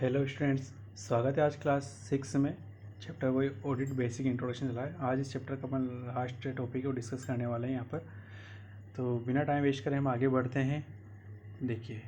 Hello students, स्वागत है आज क्लास 6 में। चैप्टर वही ऑडिट बेसिक इंट्रोडक्शन चला है। आज इस चैप्टर का अपन लास्ट टॉपिक को डिस्कस करने वाले हैं यहाँ पर। तो बिना टाइम वेस्ट करें हम आगे बढ़ते हैं। देखिए,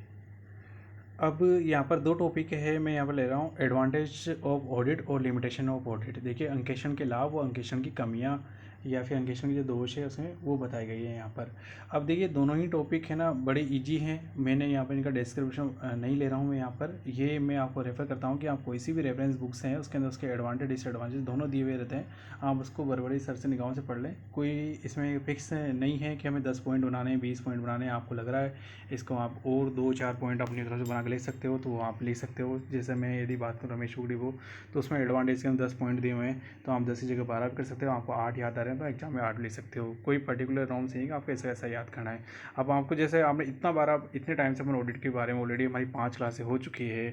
अब यहाँ पर दो टॉपिक है, मैं यहाँ पर ले रहा हूँ एडवांटेज ऑफ ऑडिट और लिमिटेशन ऑफ ऑडिट। देखिए, अंकेक्षण के लाभ और अंकेक्षण की कमियाँ या फिर अंकेक्षण की जो दोष है उसमें वो बताई गई है यहाँ पर। अब देखिए, दोनों ही टॉपिक है ना बड़े इजी हैं। मैंने यहाँ पर इनका डिस्क्रिप्शन नहीं ले रहा हूँ मैं यहाँ पर। ये मैं आपको रेफ़र करता हूँ कि आप कोई सी भी रेफरेंस बुक्स हैं उसके अंदर उसके एडवांटेज डिसएडवांटेज दोनों दिए हुए रहते हैं। आप उसको बड़े सर से निगाहों से पढ़ लें। कोई इसमें फिक्स नहीं है कि हमें 10 पॉइंट बनाने हैं, 20 पॉइंट बनाने हैं। आपको लग रहा है इसको आप और 2-4 पॉइंट अपनी तरफ से बना के लिख सकते हो तो वो आप लिख सकते हो। जैसे मैं यदि बात करूँ रमेश बुकडी वो, तो उसमें एडवांटेज के अंदर 10 पॉइंट दिए हुए हैं, तो आप 10 की जगह 12 कर सकते हो। आपको 8 याद आ रहे हैं तो एग्जाम में 8 लिख सकते हो। कोई पर्टिकुलर राउंड से नहीं कि आपको ऐसा ऐसा याद करना है। अब आपको जैसे आपने इतने टाइम से अपन ऑडिट के बारे में ऑलरेडी हमारी 5 क्लासें हो चुकी है।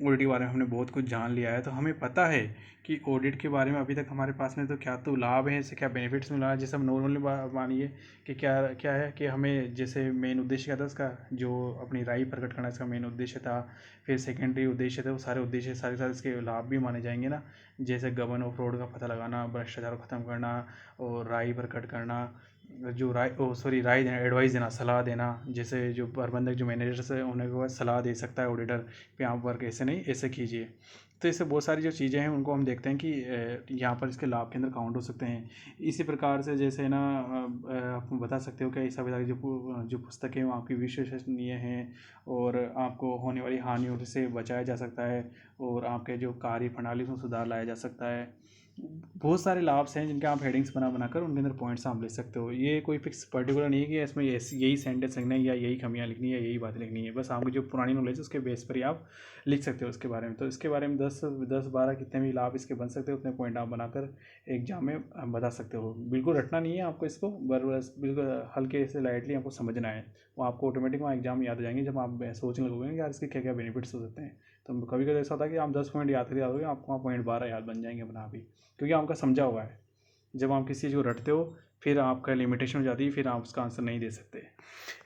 ऑडिट के बारे में हमने बहुत कुछ जान लिया है, तो हमें पता है कि ऑडिट के बारे में अभी तक हमारे पास में तो क्या तो लाभ है, इससे क्या बेनिफिट्स मिला है। जैसे हम नॉर्मली मानिए कि क्या क्या है कि हमें जैसे मेन उद्देश्य क्या था उसका, जो अपनी राय प्रकट करना इसका मेन उद्देश्य था। फिर सेकेंडरी उद्देश्य थे, वो सारे उद्देश्य सारे सारे इसके लाभ भी माने जाएंगे ना। जैसे गबन और फ्रॉड का पता लगाना, भ्रष्टाचार को ख़त्म करना और राय प्रकट करना, जो राय देना, एडवाइस देना, सलाह देना। जैसे जो प्रबंधक जो मैनेजर्स है उन्हें को सलाह दे सकता है ऑडिटर कि आप वर्क ऐसे नहीं ऐसे कीजिए। तो इससे बहुत सारी जो चीज़ें हैं उनको हम देखते हैं कि यहाँ पर इसके लाभ के अंदर काउंट हो सकते हैं। इसी प्रकार से जैसे ना आप बता सकते हो कि ऐसा बता जो पुस्तकें वो आपकी विश्वसनीय हैं और आपको होने वाली हानियों से बचाया जा सकता है और आपके जो कार्य प्रणाली में सुधार लाया जा सकता है। बहुत सारे लाभ हैं जिनके आप हेडिंग्स बनाकर उनके अंदर पॉइंट्स आप ले सकते हो। ये कोई फिक्स पर्टिकुलर नहीं है कि इसमें यही सेंटेंस लिखना है या यही कमियाँ लिखनी है या यही बात लिखनी है। बस आपकी जो पुरानी नॉलेज है उसके बेस पर ही आप लिख सकते हो उसके बारे में। तो इसके बारे में 10-12 कितने भी लाभ इसके बन सकते हो उतने पॉइंट आप बनाकर एग्जाम में बता सकते हो। बिल्कुल रटना नहीं है आपको इसको, बस बिल्कुल हल्के से लाइटली आपको समझना है। वो आपको ऑटोमेटिक वहाँ एग्जाम याद आ जाएंगे जब आप सोचने लगोगे कि यार इसके क्या क्या बेनिफिट्स हो सकते हैं। तो कभी कभी ऐसा होता है कि आप 10 पॉइंट याद होगे, आपको वहाँ पॉइंट 12 याद बन जाएंगे अपना आप ही, क्योंकि आपका समझा हुआ है। जब आप किसी चीज़ को रटते हो फिर आपका लिमिटेशन हो जाती है, फिर आप उसका आंसर नहीं दे सकते।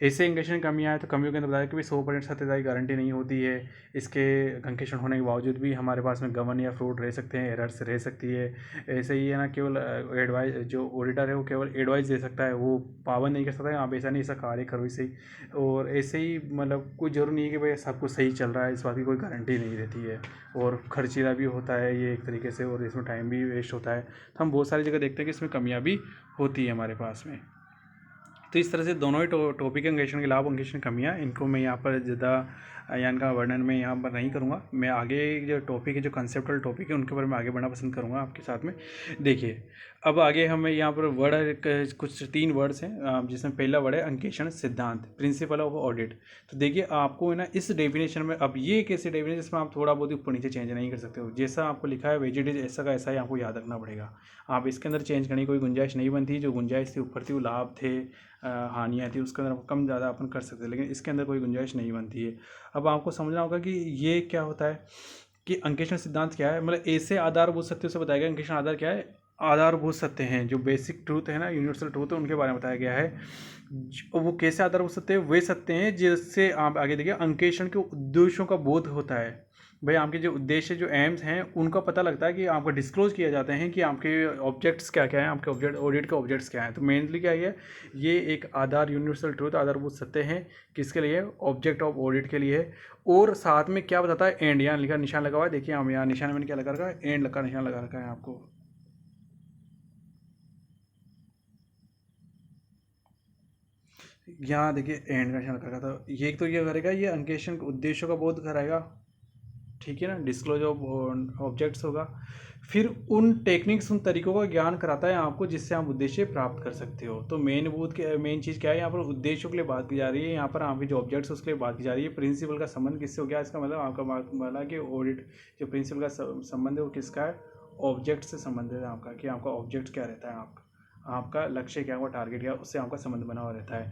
ऐसे अंकेक्षण कमियाँ हैं, तो कमियों के अंदर बताया कि भाई 100% सत्यता की गारंटी नहीं होती है। इसके अंकेक्षण होने के बावजूद भी हमारे पास में गबन या फ्रॉड रह सकते हैं, एरर्स रह सकती है। ऐसे ही है ना, केवल एडवाइस जो ऑडिटर है वो केवल एडवाइस दे सकता है, वो पाबंद नहीं कर सकता है आप ऐसा नहीं ऐसा कार्य करो इसे। और ऐसे ही मतलब कोई जरूरी नहीं है कि भाई सब कुछ सही चल रहा है, इस बात की कोई गारंटी नहीं रहती है। और खर्चीला भी होता है ये एक तरीके से, और इसमें टाइम भी वेस्ट होता है। तो हम बहुत सारी जगह देखते हैं कि इसमें कमियाँ भी होती है हमारे पास में। तो इस तरह से दोनों ही टॉपिक अंकेक्षण के लाभ अंकेक्षण कमियाँ, इनको मैं यहाँ पर ज़्यादा या इनका वर्णन मैं यहाँ पर नहीं करूँगा। मैं आगे जो टॉपिक है, जो कंसेप्टुअल टॉपिक है, उनके ऊपर मैं आगे बढ़ना पसंद करूँगा आपके साथ में। देखिए, अब आगे हमें यहाँ पर वर्ड कुछ 3 वर्ड्स हैं, जिसमें पहला वर्ड है अंकेक्षण सिद्धांत, प्रिंसिपल ऑफ ऑडिट। तो देखिए, आपको है ना इस डेफिनेशन में, अब ये एक ऐसी डेफिनेशन जिसमें आप थोड़ा बहुत ऊपर नीचे चेंज नहीं कर सकते हो। जैसा आपको लिखा है वेजिटेज ऐसा का ऐसा ही आपको याद रखना पड़ेगा। आप इसके अंदर चेंज करने की कोई गुंजाइश नहीं बनती। जो गुंजाइश थी ऊपर थी, वो लाभ थे, हानियाँ थी, उसके अंदर कम ज़्यादा अपन कर सकते हैं, लेकिन इसके अंदर कोई गुंजाइश नहीं बनती है। अब आपको समझना होगा कि ये क्या होता है, कि अंकेक्षण सिद्धांत क्या है। मतलब ऐसे आधारभूत सत्यों से बताया गया अंकेक्षण आधार क्या है। आधारभूत सत्य हैं, जो बेसिक ट्रूथ है ना, यूनिवर्सल ट्रूथ है, उनके बारे में बताया गया है। वो कैसे आधारभूत सत्य है, वे सत्य हैं जिससे आप आगे देखिए अंकेक्षण के उद्देश्यों का बोध होता है। भाई आपके जो उद्देश्य जो एम्स हैं उनका पता लगता है कि आपको डिस्क्लोज किया जाते हैं कि आपके ऑब्जेक्ट्स क्या क्या हैं, आपके ऑडिट के ऑब्जेक्ट्स क्या हैं। तो मेनली क्या है, ये एक आधार यूनिवर्सल ट्रूथ आधारभूत सत्य है। किसके लिए, ऑब्जेक्ट ऑफ ऑडिट के लिए। और साथ में क्या बताता है, एंड, यहाँ लिखा निशान लगा हुआ है। देखिए हम यहाँ निशान मैंने क्या लगा रखा है, एंड का निशान लगा रखा है आपको। यहाँ देखिए एंड का निशान लगा रखा था। ये तो ये करेगा, ये अंकेक्षण उद्देश्यों का बोध कराएगा, ठीक है ना। डिस्क्लोज ऑफ ऑब्जेक्ट्स होगा। फिर उन टेक्निक्स उन तरीकों का ज्ञान कराता है आपको जिससे आप उद्देश्य प्राप्त कर सकते हो। तो मेन चीज़ क्या है, यहाँ पर उद्देश्यों के लिए बात की जा रही है। यहाँ पर आपके जो ऑब्जेक्ट्स उसके लिए बात की जा रही है। प्रिंसिपल का संबंध किससे हो गया, इसका मतलब आपका बोला कि ऑडिट जो प्रिंसिपल का संबंध है वो किसका है, ऑब्जेक्ट से संबंधित है आपका, कि आपका ऑब्जेक्ट क्या रहता है, आपका लक्ष्य क्या हुआ, टारगेट क्या, उससे आपका संबंध बना हुआ रहता है।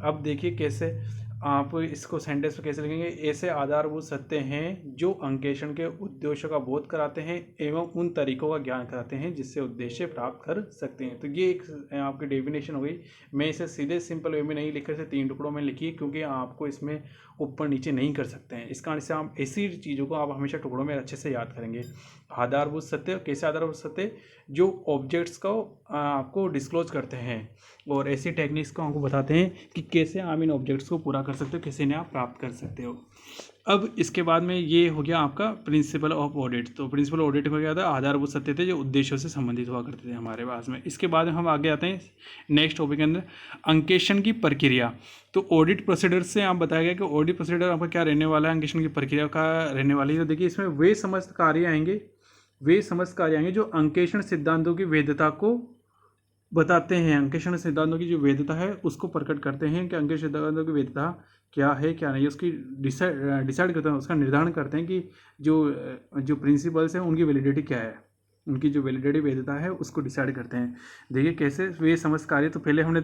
अब देखिए कैसे आप इसको सेंटेंस में कैसे लिखेंगे, ऐसे आधारभूत सत्य हैं जो अंकेक्षण के उद्देश्यों का बोध कराते हैं एवं उन तरीकों का ज्ञान कराते हैं जिससे उद्देश्य प्राप्त कर सकते हैं। तो ये एक आपकी डेफिनेशन हो गई। मैं इसे सीधे सिंपल वे में नहीं लिखकर इसे 3 टुकड़ों में लिखी, क्योंकि आपको इसमें ऊपर नीचे नहीं कर सकते हैं। इस कारण से आप ऐसी चीज़ों को आप हमेशा टुकड़ों में अच्छे से याद करेंगे। आधारभूत सत्य, कैसे आधारभूत सत्य, जो ऑब्जेक्ट्स को आपको डिस्क्लोज करते हैं और ऐसी टेक्निक्स को आपको बताते हैं कि कैसे आप इन ऑब्जेक्ट्स को पूरा कर सकते हो, कैसे इन्हें आप प्राप्त कर सकते हो। अब इसके बाद में ये हो गया आपका प्रिंसिपल ऑफ ऑडिट। तो प्रिंसिपल ऑडिट में क्या था, आधारभूत सत्य थे जो उद्देश्यों से संबंधित हुआ करते थे हमारे पास में। इसके बाद हम आगे आते हैं नेक्स्ट टॉपिक के अंदर, अंकेक्षण की प्रक्रिया। तो ऑडिट प्रोसीडर से आप बताया गया कि ऑडिट प्रोसीडर आपका क्या रहने वाला है, अंकेक्षण की प्रक्रिया का रहने वाली है। तो देखिए इसमें वे समस्त कार्य आएंगे जो अंकेक्षण सिद्धांतों की वैधता को बताते हैं। अंकेक्षण सिद्धांतों की जो वैधता है उसको प्रकट करते हैं कि अंकेक्षण सिद्धांतों की वैधता क्या है क्या नहीं, उसकी डिसाइड करते हैं, उसका निर्धारण करते हैं कि जो प्रिंसिपल्स हैं उनकी वैलिडिटी क्या है, उनकी जो वैलिडिटी वैधता है उसको डिसाइड करते हैं। देखिए कैसे वे समस्त कार्य। तो पहले हमने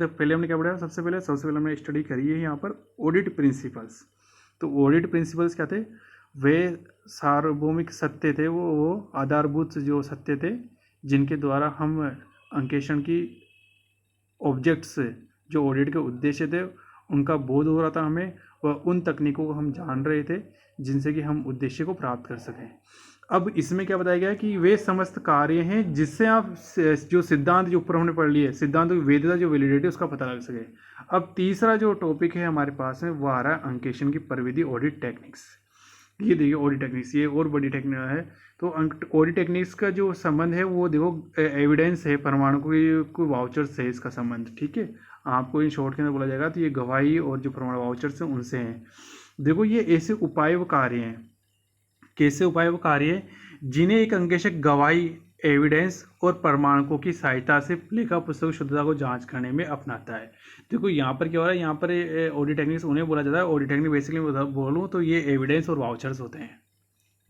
क्या पढ़ा, सबसे पहले हमने स्टडी करी है यहाँ पर ऑडिट प्रिंसिपल्स। तो ऑडिट प्रिंसिपल्स क्या थे, वे सार्वभौमिक सत्य थे, वो आधारभूत जो सत्य थे जिनके द्वारा हम अंकेक्षण की ऑब्जेक्ट्स जो ऑडिट के उद्देश्य थे उनका बोध हो रहा था हमें, और उन तकनीकों को हम जान रहे थे जिनसे कि हम उद्देश्य को प्राप्त कर सकें। अब इसमें क्या बताया गया है कि वे समस्त कार्य हैं जिससे आप जो सिद्धांत जो ऊपर हमने पढ़ लिए, सिद्धांतों की वैधता जो वैलिडिटी उसका पता लग सके। अब तीसरा जो टॉपिक है हमारे पास में वो आ रहा है अंकेक्षण की प्रविधि, ऑडिट टेक्निक्स। ये देखिए ऑडिट टेक्निक्स, ये और बड़ी टेक्निक है। तो ऑडिट टेक्निक्स का जो संबंध है वो देखो एविडेंस है, प्रमाण कोई वाउचर्स है इसका संबंध, ठीक है। आपको इन शॉर्ट के अंदर बोला जाएगा तो ये गवाही और जो प्रमाण वाउचर्स हैं उनसे हैं। देखो ये ऐसे उपाय व कार्य हैं, कैसे उपाय व कार्य हैं जिन्हें एक अंकेक्षक गवाही, एविडेंस और प्रमाणकों की सहायता से लेखा पुस्तक की शुद्धता को जांच करने में अपनाता है। देखो यहाँ पर क्या हो रहा है, यहाँ पर ऑडिट टेक्निक्स उन्हें बोला जाता है। ऑडिट टेक्निक बेसिकली बोलूँ तो ये एविडेंस और वाउचर्स होते हैं,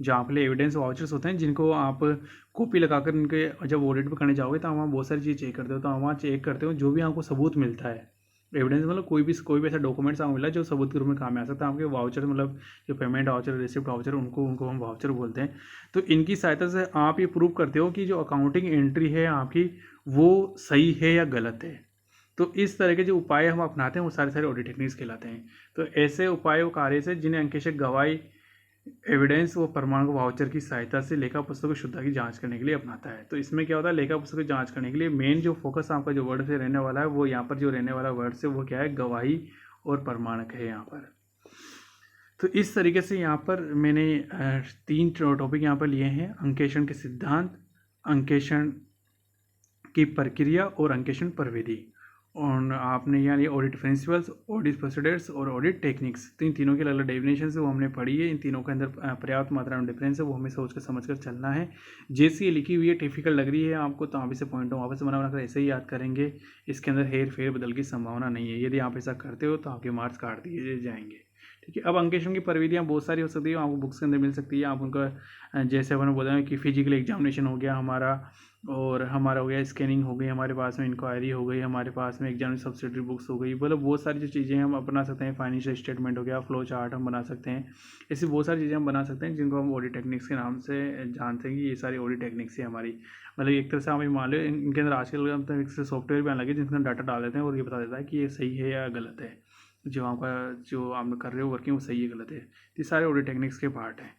जहाँ पे एविडेंस वाउचर्स होते हैं जिनको आप कॉपी लगाकर उनके जब ऑडिट पे करने जाओगे तो वहाँ बहुत सारी चीज़ चेक करते हो। तो वहाँ चेक करते हो जो भी आपको सबूत मिलता है, एविडेंस मतलब कोई भी ऐसा डॉक्यूमेंट्स आपको मिला जो सबूत के रूप में काम में आ सकता है। आपके वाउचर मतलब जो पेमेंट वाउचर, रिसिप्ट वाउचर, उनको हम वाउचर बोलते हैं। तो इनकी सहायता से आप ये प्रूव करते हो कि जो अकाउंटिंग एंट्री है आपकी वो सही है या गलत है। तो इस तरह के जो उपाय हम अपनाते हैं वो सारे ऑडिट टेक्निक्स कहलाते हैं। तो ऐसे उपाय व कार्य से जिन्हें अंकेक्षक गवाही, एविडेंस व प्रमाण को वाउचर की सहायता से लेखा पुस्तक की शुद्धता की जांच करने के लिए अपनाता है। तो इसमें क्या होता है, लेखा पुस्तक की जांच करने के लिए मेन जो फोकस आपका जो वर्ड से रहने वाला है वो यहाँ पर जो रहने वाला वर्ड से वो क्या है, गवाही और प्रमाणक है यहाँ पर। तो इस तरीके से यहाँ पर मैंने 3 टॉपिक यहाँ पर लिए हैं, अंकेक्षण के सिद्धांत, अंकेक्षण की प्रक्रिया और अंकेक्षण प्रविधि। और आपने यानी ऑडिट प्रिंसिपल्स, ऑडिट प्रोसीडर्स और ऑडिट टेक्निक्स, तो इन तीनों की अलग अलग डेफिनेशन है वो हमने पढ़ी है। इन तीनों के अंदर पर्याप्त मात्रा में डिफरेंस है, वो हमें सोच कर समझ कर चलना है। जैसी ये लिखी हुई है डिफिकल्ट लग रही है आपको तो आप इसे पॉइंट वापस बना कर ऐसे ही याद करेंगे। इसके अंदर हेर फेर बदल की संभावना नहीं है। यदि आप ऐसा करते हो तो आपके मार्क्स काट दिए जाएंगे, ठीक है। अब अंकेक्षण की प्रविधियाँ बहुत सारी हो सकती है, आपको बुक्स के अंदर मिल सकती है। आप उनका जैसे अपन बोला कि फिजिकल एग्जामिनेशन हो गया हमारा, और हमारा हो गया स्कैनिंग हो गई, हमारे पास में इंक्वायरी हो गई, हमारे पास में एग्जाम सब्सिडरी बुक्स हो गई, मतलब बहुत सारी जो चीज़ें हम बना सकते हैं। फाइनेंशियल स्टेटमेंट हो गया, फ्लो चार्ट हम बना सकते हैं। ऐसी बहुत सारी चीज़ें हम बना सकते हैं जिनको हम ऑडिट टेक्निक्स के नाम से जानते हैं कि ये सारी ऑडिट टेक्निक्स है हमारी। मतलब एक तरह से हम मान लो इनके अंदर आजकल हम एक सॉफ्टवेयर भी आने लगे जिनके अंदर डाटा डाल देते हैं और ये बता देता है कि ये सही है या गलत है, जो आप कर रहे हो वर्किंग वो सही है गलत है। ये सारे ऑडिट टेक्निक्स के पार्ट हैं।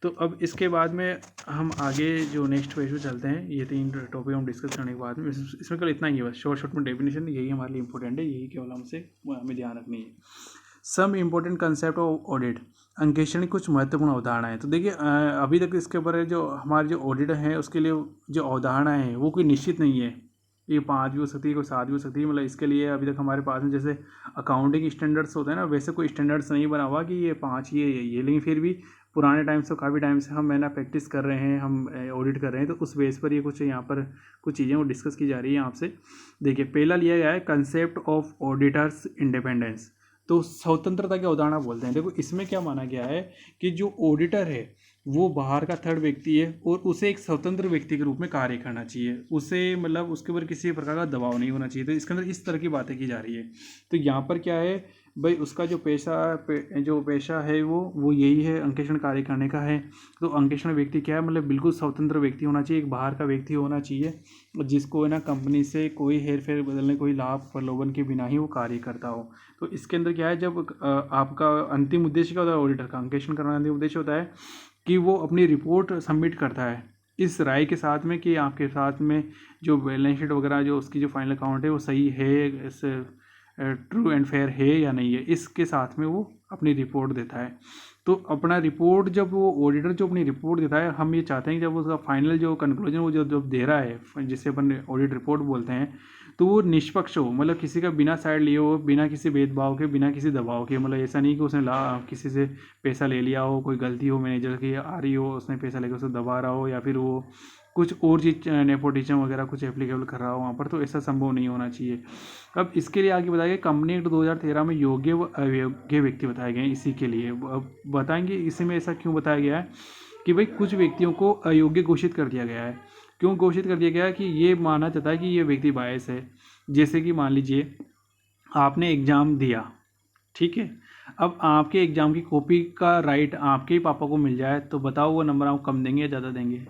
तो अब इसके बाद में हम आगे जो नेक्स्ट पेज पे चलते हैं। ये 3 टॉपिक हम डिस्कस करने के बाद में इसमें कल इतना ही है बस, शॉर्ट में डेफिनेशन यही हमारे लिए इंपॉर्टेंट है, यही केवल हमें ध्यान रखनी है। Some important concept of audit, अंकेक्षण की कुछ महत्वपूर्ण अवधारणा है। तो देखिए अभी तक इसके ऊपर जो हमारे जो ऑडिट है उसके लिए जो अवधारणा है वो कोई निश्चित नहीं है। ये 5 भी हो सकती है, कोई 7 भी हो सकती है। मतलब इसके लिए अभी तक हमारे पास में जैसे अकाउंटिंग स्टैंडर्ड्स होते हैं ना, वैसे कोई स्टैंडर्ड्स नहीं बना हुआ कि ये 5 ये। लेकिन फिर भी पुराने टाइम से काफ़ी टाइम से हम प्रैक्टिस कर रहे हैं, हम ऑडिट कर रहे हैं, तो उस बेस पर ये कुछ यहाँ पर कुछ चीज़ें वो डिस्कस की जा रही है आपसे। देखिए पहला लिया गया है कंसेप्ट ऑफ ऑडिटर्स इंडिपेंडेंस। तो स्वतंत्रता की अवधारणा बोलते हैं। देखो इसमें क्या माना गया है कि जो ऑडिटर है वो बाहर का थर्ड व्यक्ति है और उसे एक स्वतंत्र व्यक्ति के रूप में कार्य करना चाहिए। उसे मतलब उसके ऊपर किसी प्रकार का दबाव नहीं होना चाहिए। तो इसके अंदर इस तरह की बातें की जा रही है। तो यहाँ पर क्या है, भाई उसका जो पेशा है वो यही है, अंकेक्षण कार्य करने का है। तो अंकेक्षण व्यक्ति क्या है, मतलब बिल्कुल स्वतंत्र व्यक्ति होना चाहिए, एक बाहर का व्यक्ति होना चाहिए, जिसको है ना कंपनी से कोई हेर फेर बदलने, कोई लाभ प्रलोभन के बिना ही वो कार्य करता हो। तो इसके अंदर क्या है, जब आपका अंतिम उद्देश्य क्या होता है, ऑडिटर का अंकेक्षण करना अंतिम उद्देश्य होता है कि वो अपनी रिपोर्ट सबमिट करता है इस राय के साथ में कि आपके साथ में जो बैलेंस शीट वगैरह जो उसकी जो फाइनल अकाउंट है वो सही है, इस ट्रू एंड फेयर है या नहीं है, इसके साथ में वो अपनी रिपोर्ट देता है। तो अपना रिपोर्ट जब वो ऑडिटर जो अपनी रिपोर्ट देता है, हम ये चाहते हैं कि जब उसका फाइनल जो कंक्लूजन वो जब दे रहा है, जिसे अपन ऑडिट रिपोर्ट बोलते हैं, तो वो निष्पक्ष हो, मतलब किसी का बिना साइड लिए हो, बिना किसी भेदभाव के, बिना किसी दबाव के। मतलब ऐसा नहीं कि उसने किसी से पैसा ले लिया हो, कोई गलती हो मैनेजर की आ रही हो, उसने पैसा लेकर उसे दबा रहा हो, या फिर वो कुछ और चीज़ नेपोटिज्म वगैरह कुछ एप्लीकेबल कर रहा हो वहाँ पर, तो ऐसा संभव नहीं होना चाहिए। अब इसके लिए आगे बताया गया कंपनी एक्ट 2013 में योग्य व अयोग्य व्यक्ति बताए गए हैं इसी के लिए। अब बताएंगे इसी में ऐसा क्यों बताया गया है कि भाई कुछ व्यक्तियों को अयोग्य घोषित कर दिया गया है। क्यों घोषित कर दिया गया है कि ये माना जाता है कि ये व्यक्ति बायस है। जैसे कि मान लीजिए आपने एग्ज़ाम दिया, ठीक है, अब आपके एग्ज़ाम की कॉपी का राइट आपके ही पापा को मिल जाए, तो बताओ वो नंबर आपको कम देंगे या ज़्यादा देंगे?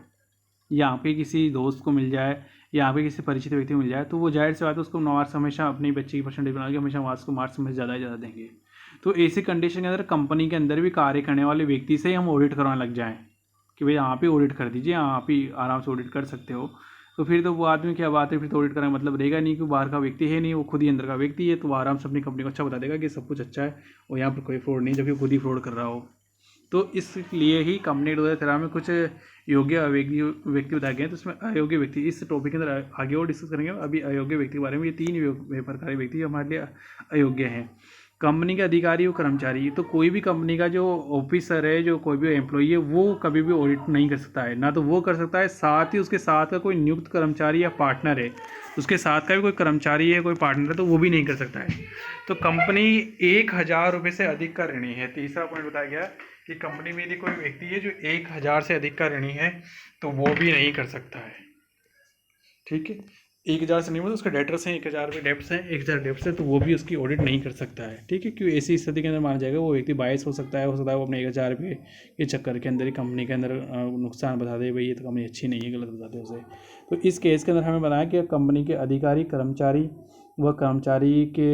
या आपके किसी दोस्त को मिल जाए या आपके किसी परिचित व्यक्ति को मिल जाए, तो वो जाहिर सी बात है उसको मार्क्स हमेशा अपनी बच्चे की परसेंटेज बना के हमेशा मार्क्स में ज़्यादा ही ज़्यादा देंगे। तो ऐसी कंडीशन के अंदर कंपनी के अंदर भी कार्य करने वाले व्यक्ति से ही हम ऑडिट करवाने लग जाएँ कि भाई आप ही ऑडिट कर दीजिए, आप ही आराम से ऑडिट कर सकते हो, तो फिर तो वो आदमी क्या बात है, फिर तो ऑडिट करने का मतलब रहेगा नहीं, कि बाहर का व्यक्ति है नहीं, वो खुद ही अंदर का व्यक्ति है, तो वो आराम से अपनी कंपनी को अच्छा बता देगा कि सब कुछ अच्छा है और यहाँ पर कोई फ्रॉड नहीं, जबकि खुद ही फ्रॉड कर रहा हो। तो इसलिए ही कंपनी 2013 में कुछ योग्य अयोग्य व्यक्ति बताए गए हैं। तो इसमें अयोग्य व्यक्ति इस टॉपिक के अंदर आगे और डिस्कस करेंगे। अभी अयोग्य व्यक्ति के बारे में, ये 3 प्रकार के व्यक्ति हमारे लिए अयोग्य हैं। कंपनी के अधिकारी और कर्मचारी, तो कोई भी कंपनी का जो ऑफिसर है, जो कोई भी एम्प्लॉई है, वो कभी भी ऑडिट नहीं कर सकता है, ना तो वो कर सकता है, साथ ही उसके साथ का कोई नियुक्त कर्मचारी या पार्टनर है, उसके साथ का भी कोई कर्मचारी है, कोई पार्टनर है, तो वो भी नहीं कर सकता है। तो कंपनी 1000 रुपये से अधिक का ऋणी है। तीसरा पॉइंट बताया गया कि कंपनी में यदि कोई व्यक्ति है जो 1000 से अधिक का ऋणी है, तो वो भी नहीं कर सकता है। ठीक है, 1000 से नहीं, मतलब उसके डेटर्स हैं 1000 रुपये डेप्स हैं, 1000 डेप्स है, तो वो भी उसकी ऑडिट नहीं कर सकता है। ठीक है, क्यों ऐसी स्थिति के अंदर माना जाएगा वो व्यक्ति बायस हो सकता है वो अपने 1000 रुपये के चक्कर के अंदर ही कंपनी के अंदर नुकसान बता दे, भाई ये तो कंपनी अच्छी नहीं है, गलत बताते उसे। तो इस केस के अंदर हमें बनाया कि कंपनी के अधिकारी, कर्मचारी व कर्मचारी के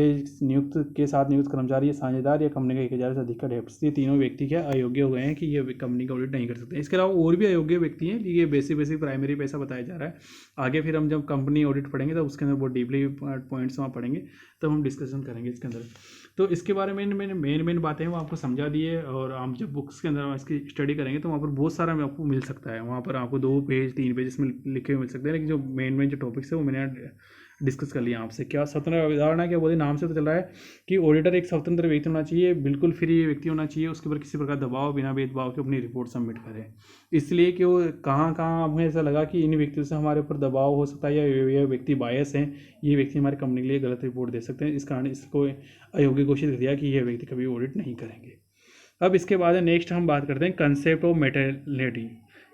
नियुक्त के साथ नियुक्त कर्मचारी या साझेदार या कंपनी का 1000 से अधिक का डेप्स, ये तीनों व्यक्ति क्या अयोग्य हो गए हैं कि ये कंपनी का ऑडिट नहीं कर सकते। इसके अलावा और भी अयोग्य व्यक्ति हैं, ये बेसिक प्राइमरी पैसा बताया जा रहा है। आगे फिर हम जब कंपनी ऑडिट पढ़ेंगे तो उसके अंदर बहुत डीपली पॉइंट्स वहाँ पढ़ेंगे, तब हम डिस्कशन करेंगे इसके अंदर। तो इसके बारे में मैंने मेन बातें वो आपको समझा दी है, और आप जब बुक्स के अंदर इसकी स्टडी करेंगे तो वहाँ पर बहुत सारा आपको मिल सकता है। वहाँ पर आपको 2 पेज 3 पेज इसमें लिखे हुए मिल सकते हैं, लेकिन जो मेन जो टॉपिक्स है वो मैंने डिस्कस कर लिया आपसे। क्या स्वतंत्र अवधारण है, क्या बोले नाम से तो चल रहा है कि ऑडिटर एक स्वतंत्र व्यक्ति होना चाहिए, बिल्कुल फ्री व्यक्ति होना चाहिए, उसके ऊपर किसी प्रकार दबाव बिना भेदभाव के अपनी रिपोर्ट सबमिट करें। इसलिए कि वो कहाँ हमें ऐसा लगा कि इन व्यक्तियों से हमारे ऊपर दबाव हो सकता है, या ये व्यक्ति बायस हैं, ये व्यक्ति हमारी कंपनी के लिए गलत रिपोर्ट दे सकते हैं, इस कारण इसको अयोग्य घोषित कर दिया कि ये व्यक्ति कभी ऑडिट नहीं करेंगे। अब इसके बाद नेक्स्ट हम बात करते हैं कंसेप्ट ऑफ मेटेरियलिटी,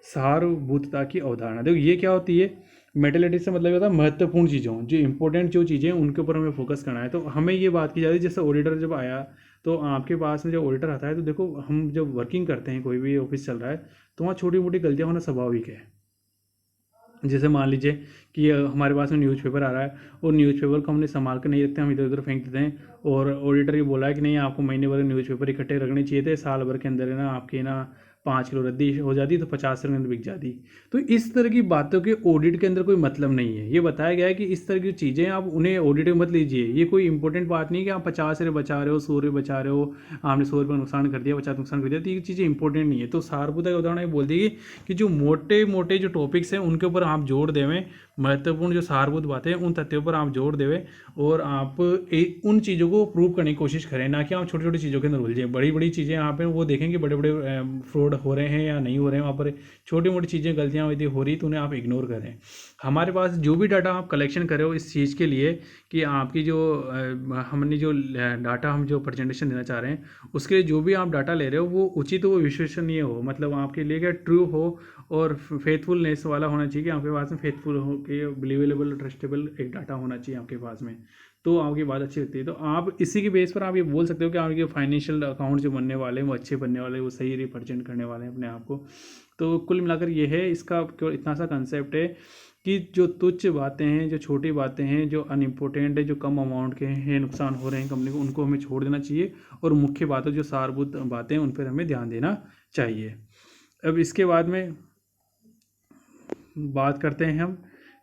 सारभूतता की अवधारणा। देखो ये क्या होती है, मेटेरियलिटी से मतलब होता है महत्वपूर्ण चीज़ों, जो इंपॉर्टेंट जो चीज़ें हैं उनके ऊपर हमें फोकस करना है। तो हमें ये बात की जाती है, जैसे ऑडिटर जब आया, तो आपके पास में जब ऑडिटर आता है, तो देखो हम जब वर्किंग करते हैं, कोई भी ऑफिस चल रहा है, तो वहाँ छोटी मोटी गलतियाँ होना स्वाभाविक है। जैसे मान लीजिए कि हमारे पास में न्यूज़पेपर आ रहा है, और न्यूज़पेपर को हमने संभाल कर नहीं रखते, हम इधर उधर फेंक देते हैं, और ऑडिटर ये बोला है कि नहीं आपको महीने भर न्यूज़पेपर इकट्ठे रखने चाहिए थे, साल भर के अंदर है ना आपके ना 5 किलो रद्दी हो जाती तो 50 रुपये में बिक जाती। तो इस तरह की बातों के ऑडिट के अंदर कोई मतलब नहीं है। ये बताया गया है कि इस तरह की चीज़ें आप उन्हें ऑडिट में मत लीजिए। ये कोई इंपॉर्टेंट बात नहीं कि आप 50 रुपये बचा रहे हो, 100 रुपये बचा रहे हो, आपने 100 रुपये नुकसान कर दिया, 50 नुकसान कर दिया, तो ये चीज़ें इंपॉर्टेंट नहीं है। तो सारभूता का उदाहरण ये बोल देगी कि जो मोटे मोटे जो टॉपिक्स हैं उनके ऊपर आप जोड़ देवें, महत्वपूर्ण जो सारभूत बातें हैं उन तथ्यों पर आप जोड़ देवें, और आप उन चीज़ों को प्रूव करने की कोशिश करें, ना कि आप छोटी छोटी चीज़ों के अंदर उलझें। बड़ी बड़ी चीज़ें यहाँ पे वो देखें कि बड़े बड़े फ्रॉड हो रहे हैं या नहीं हो रहे हैं, वहाँ पर छोटी मोटी चीज़ें गलतियाँ यदि हो रही तो उन्हें आप इग्नोर करें। हमारे पास जो भी डाटा आप कलेक्शन करें हो इस चीज़ के लिए कि आपकी जो हमने जो डाटा हम जो प्रेजेंटेशन देना चाह रहे हैं, उसके लिए जो भी आप डाटा ले रहे हो वो उचित हो, विश्वसनीय हो, मतलब आपके लिए क्या ट्रू हो और फेथफुलनेस वाला होना चाहिए, कि आपके पास में फेथफुल हो, कि बिलीवेबल ट्रस्टेबल एक डाटा होना चाहिए आपके पास में। तो आपकी बात अच्छी लगती है। तो आप इसी के बेस पर आप ये बोल सकते हो कि आपके फाइनेंशियल अकाउंट जो बनने वाले हैं वो अच्छे बनने वाले हैं, वो सही रिप्रेजेंट करने वाले हैं अपने आप को। तो कुल मिलाकर ये है, इसका केवल इतना सा कंसेप्ट है कि जो तुच्छ बातें हैं, जो छोटी बातें हैं, जो अनइम्पोर्टेंट है, जो कम अमाउंट के हैं, नुकसान हो रहे हैं कंपनी को, उनको हमें छोड़ देना चाहिए और मुख्य बातें जो सारभूत बातें हैं उन पर हमें ध्यान देना चाहिए। अब इसके बाद में बात करते हैं हम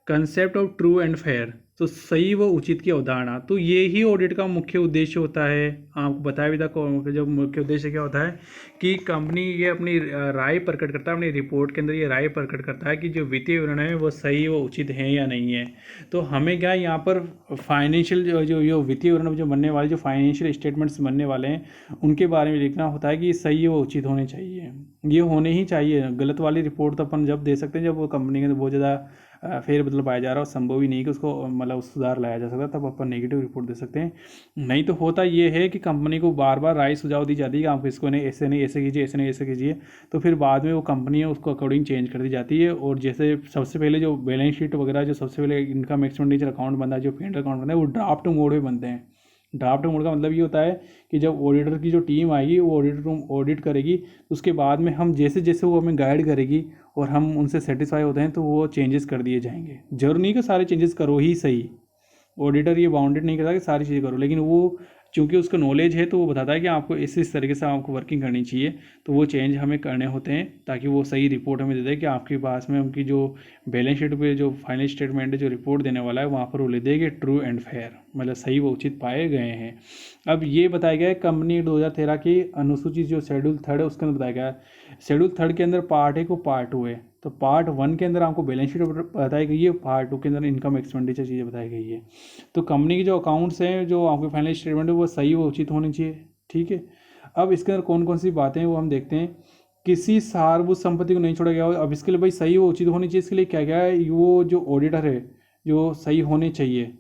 concept of true and fair. तो सही व उचित की अवधारणा, तो ये ही ऑडिट का मुख्य उद्देश्य होता है। आपको बताया भी था जब मुख्य उद्देश्य क्या होता है कि कंपनी ये अपनी राय प्रकट करता है, अपनी रिपोर्ट के अंदर ये राय प्रकट करता है कि जो वित्तीय विवरण है वो सही व उचित है या नहीं है। तो हमें क्या यहाँ पर फाइनेंशियल जो वित्तीय विवरण जो बनने वाले, जो फाइनेंशियल स्टेटमेंट्स बनने वाले हैं उनके बारे में लिखना होता है कि सही व उचित होने चाहिए, ये होने ही चाहिए। गलत वाली रिपोर्ट तो अपन जब दे सकते हैं जब वो कंपनी के अंदर बहुत ज़्यादा फेर बदल पाया जा रहा है और संभव ही नहीं कि उसको मतलब सुधार लाया जा सकता, तब अपन नेगेटिव रिपोर्ट दे सकते हैं। नहीं तो होता ये है कि कंपनी को बार बार राय सुझाव दी जाती है कि आप इसको नहीं ऐसे कीजिए, ऐसे नहीं ऐसे कीजिए, तो फिर बाद में वो कंपनी है उसको अकॉर्डिंग चेंज कर दी जाती है। और जैसे सबसे पहले जो बैलेंस शीट वगैरह, जो सबसे पहले इनकम एक्सपेंडिचर अकाउंट बनता है, जो पेंडर अकाउंट बनता है, वो ड्राफ्ट मोड में बनते हैं। ड्राफ्ट मोड का मतलब ये होता है कि जब ऑडिटर की जो टीम आएगी वो ऑडिट करेगी, उसके बाद में हम जैसे जैसे वो हमें गाइड करेगी और हम उनसे सेटिस्फाई होते हैं तो वो चेंजेस कर दिए जाएंगे। जरूरी नहीं कि सारे चेंजेस करो ही सही, ऑडिटर ये बाउंडेड नहीं करता कि सारी चीज़ें करो, लेकिन वो चूँकि उसका नॉलेज है तो वो बताता है कि आपको इस तरीके से आपको वर्किंग करनी चाहिए, तो वो चेंज हमें करने होते हैं ताकि वो सही रिपोर्ट हमें दे दे कि आपके पास में उनकी जो बैलेंस शीट पे जो फाइनल स्टेटमेंट है, जो रिपोर्ट देने वाला है, वहाँ पर वो ले देगी ट्रू एंड फेयर, मतलब सही व उचित पाए गए हैं। अब ये बताया गया है कंपनी 2013 की अनुसूची जो शेड्यूल 3 है उसके अंदर बताया गया है। शेड्यूल 3 के अंदर पार्ट 1 और पार्ट 2 है। तो पार्ट 1 के अंदर आपको बैलेंस शीट बताई गई है, पार्ट 2 के अंदर इनकम एक्सपेंडिचर चीज़ें बताई गई है। तो कंपनी के जो अकाउंट्स हैं, जो आपके फाइनल स्टेटमेंट है, वो सही व उचित होनी चाहिए। ठीक है, अब इसके अंदर कौन कौन सी बातें हैं वो हम देखते हैं। किसी सारभूत संपत्ति को नहीं छोड़ा गया हो। अब इसके लिए भाई सही व उचित होनी चाहिए, इसके लिए क्या क्या है, वो जो ऑडिटर है जो सही होने चाहिए,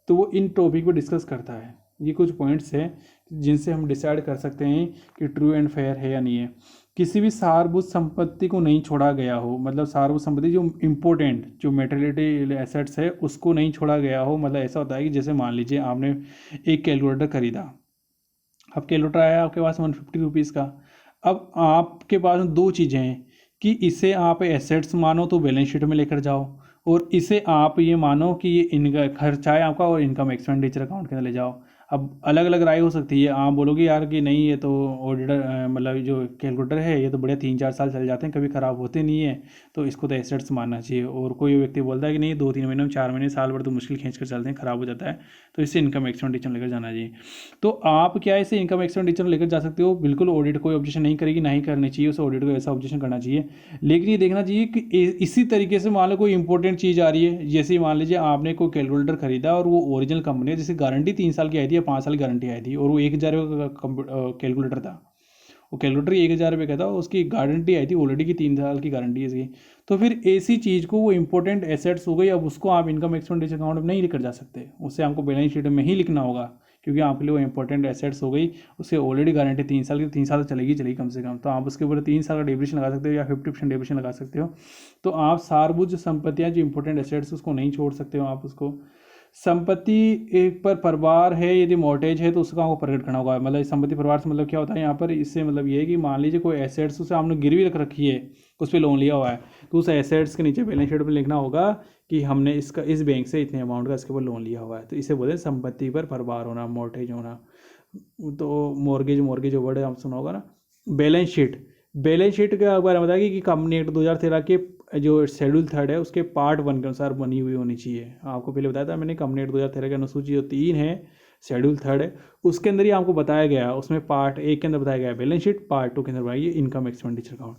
तो वो इन टॉपिक पर डिस्कस करता है। ये कुछ पॉइंट्स हैं जिनसे हम डिसाइड कर सकते हैं कि ट्रू एंड फेयर है या नहीं है। किसी भी सारभूत संपत्ति को नहीं छोड़ा गया हो, मतलब सारभूत संपत्ति जो इम्पोर्टेंट जो मेटेरियलिटी एसेट्स है उसको नहीं छोड़ा गया हो। मतलब ऐसा होता है कि जैसे मान लीजिए आपने एक कैलकुलेटर खरीदा, अब कैलकुलेटर आया आपके पास 150 रुपीज़ का। अब आपके पास दो चीज़ें हैं कि इसे आप एसेट्स मानो तो बैलेंस शीट में लेकर जाओ, और इसे आप ये मानो कि ये इनका खर्चा है आपका और इनकम एक्सपेंडिचर अकाउंट के अंदर ले जाओ। अब अलग अलग राय हो सकती है। आप बोलोगे यार कि नहीं ये तो ऑडिटर मतलब जो कैलकुलेटर है ये तो बढ़िया 3-4 साल चल जाते हैं, कभी ख़राब होते नहीं है, तो इसको तो एसेट्स मानना चाहिए। और कोई व्यक्ति बोलता है कि नहीं 2-3 महीने में 4 महीने साल भर तो मुश्किल खींच कर चलते हैं, ख़राब हो जाता है, तो इससे इनकम एक्सपेंडिचर लेकर जाना चाहिए। तो आप क्या इसे इनकम एक्सपेंडिचर लेकर जा सकते हो, बिल्कुल ऑडिट कोई ऑब्जेक्शन नहीं करेगी, ना ही करनी चाहिए, उसे ऑडिट को ऐसा ऑब्जेक्शन करना चाहिए। लेकिन ये देखना चाहिए कि इसी तरीके से मान लो कोई इंपॉर्टेंट चीज़ आ रही है, जैसे मान लीजिए आपने कोई कैलकुलेटर खरीदा और वो ओरिजिनल कंपनी है, जैसे गारंटी 3 साल की आई थी या 5 साल की गारंटी आई थी, और वो 1000 रुपये का कैलकुलेटर था, वो कैलकुलेटर 1000 रुपये का था, उसकी गारंटी आई थी ऑलरेडी की 3 साल की गारंटी है इसकी। तो फिर ऐसी चीज़ को वो इंपॉर्टेंट एसेट्स हो गई, अब उसको आप इनकम एक्सपेंडिचर अकाउंट में नहीं लेकर जा सकते, उससे आपको बैलेंस शीट में ही लिखना होगा, क्योंकि आपके लिए वो इंपॉर्टेंट एसेट्स हो गई, उससे ऑलरेडी गारंटी 3 साल की, 3 साल चलेगी कम से कम, तो आप उसके ऊपर 3 साल का डेप्रिसिएशन लगा सकते हो या 50% डेप्रिसिएशन लगा सकते हो। तो आप सारभूत जो संपत्तियाँ जो इंपॉर्टेंट एसेट्स उसको नहीं छोड़ सकते हो आप उसको। संपत्ति एक पर प्रभार है, यदि मॉर्टेज है तो उसका आपको प्रकट करना होगा। मतलब संपत्ति प्रभार से मतलब क्या होता है यहाँ पर, इससे मतलब ये है कि मान लीजिए कोई एसेट्स उसे आपने गिरवी रख रखी है, उस पर लोन लिया हुआ है, तो उस एसेट्स के नीचे बैलेंस शीट में लिखना होगा कि हमने इसका इस बैंक से इतने अमाउंट का इसके ऊपर लोन लिया हुआ है, तो इसे बोलते हैं संपत्ति पर प्रभार होना, मॉर्टेज होना। तो मॉर्गेज जो वर्ड आप सुना होगा ना। बैलेंस शीट के बारे में बताया कि कंपनी एक्ट 2013 के जो शेड्यूल 3 है उसके पार्ट 1 के अनुसार बनी हुई होनी चाहिए। आपको पहले बताया था मैंने, कंपनी एक्ट 2013 की अनुसूची जो 3 है, शेड्यूल 3 है, उसके अंदर ही आपको बताया गया, उसमें पार्ट 1 के अंदर बताया गया बैलेंस शीट, पार्ट 2 के अंदर बताइए इनकम एक्सपेंडिचर अकाउंट।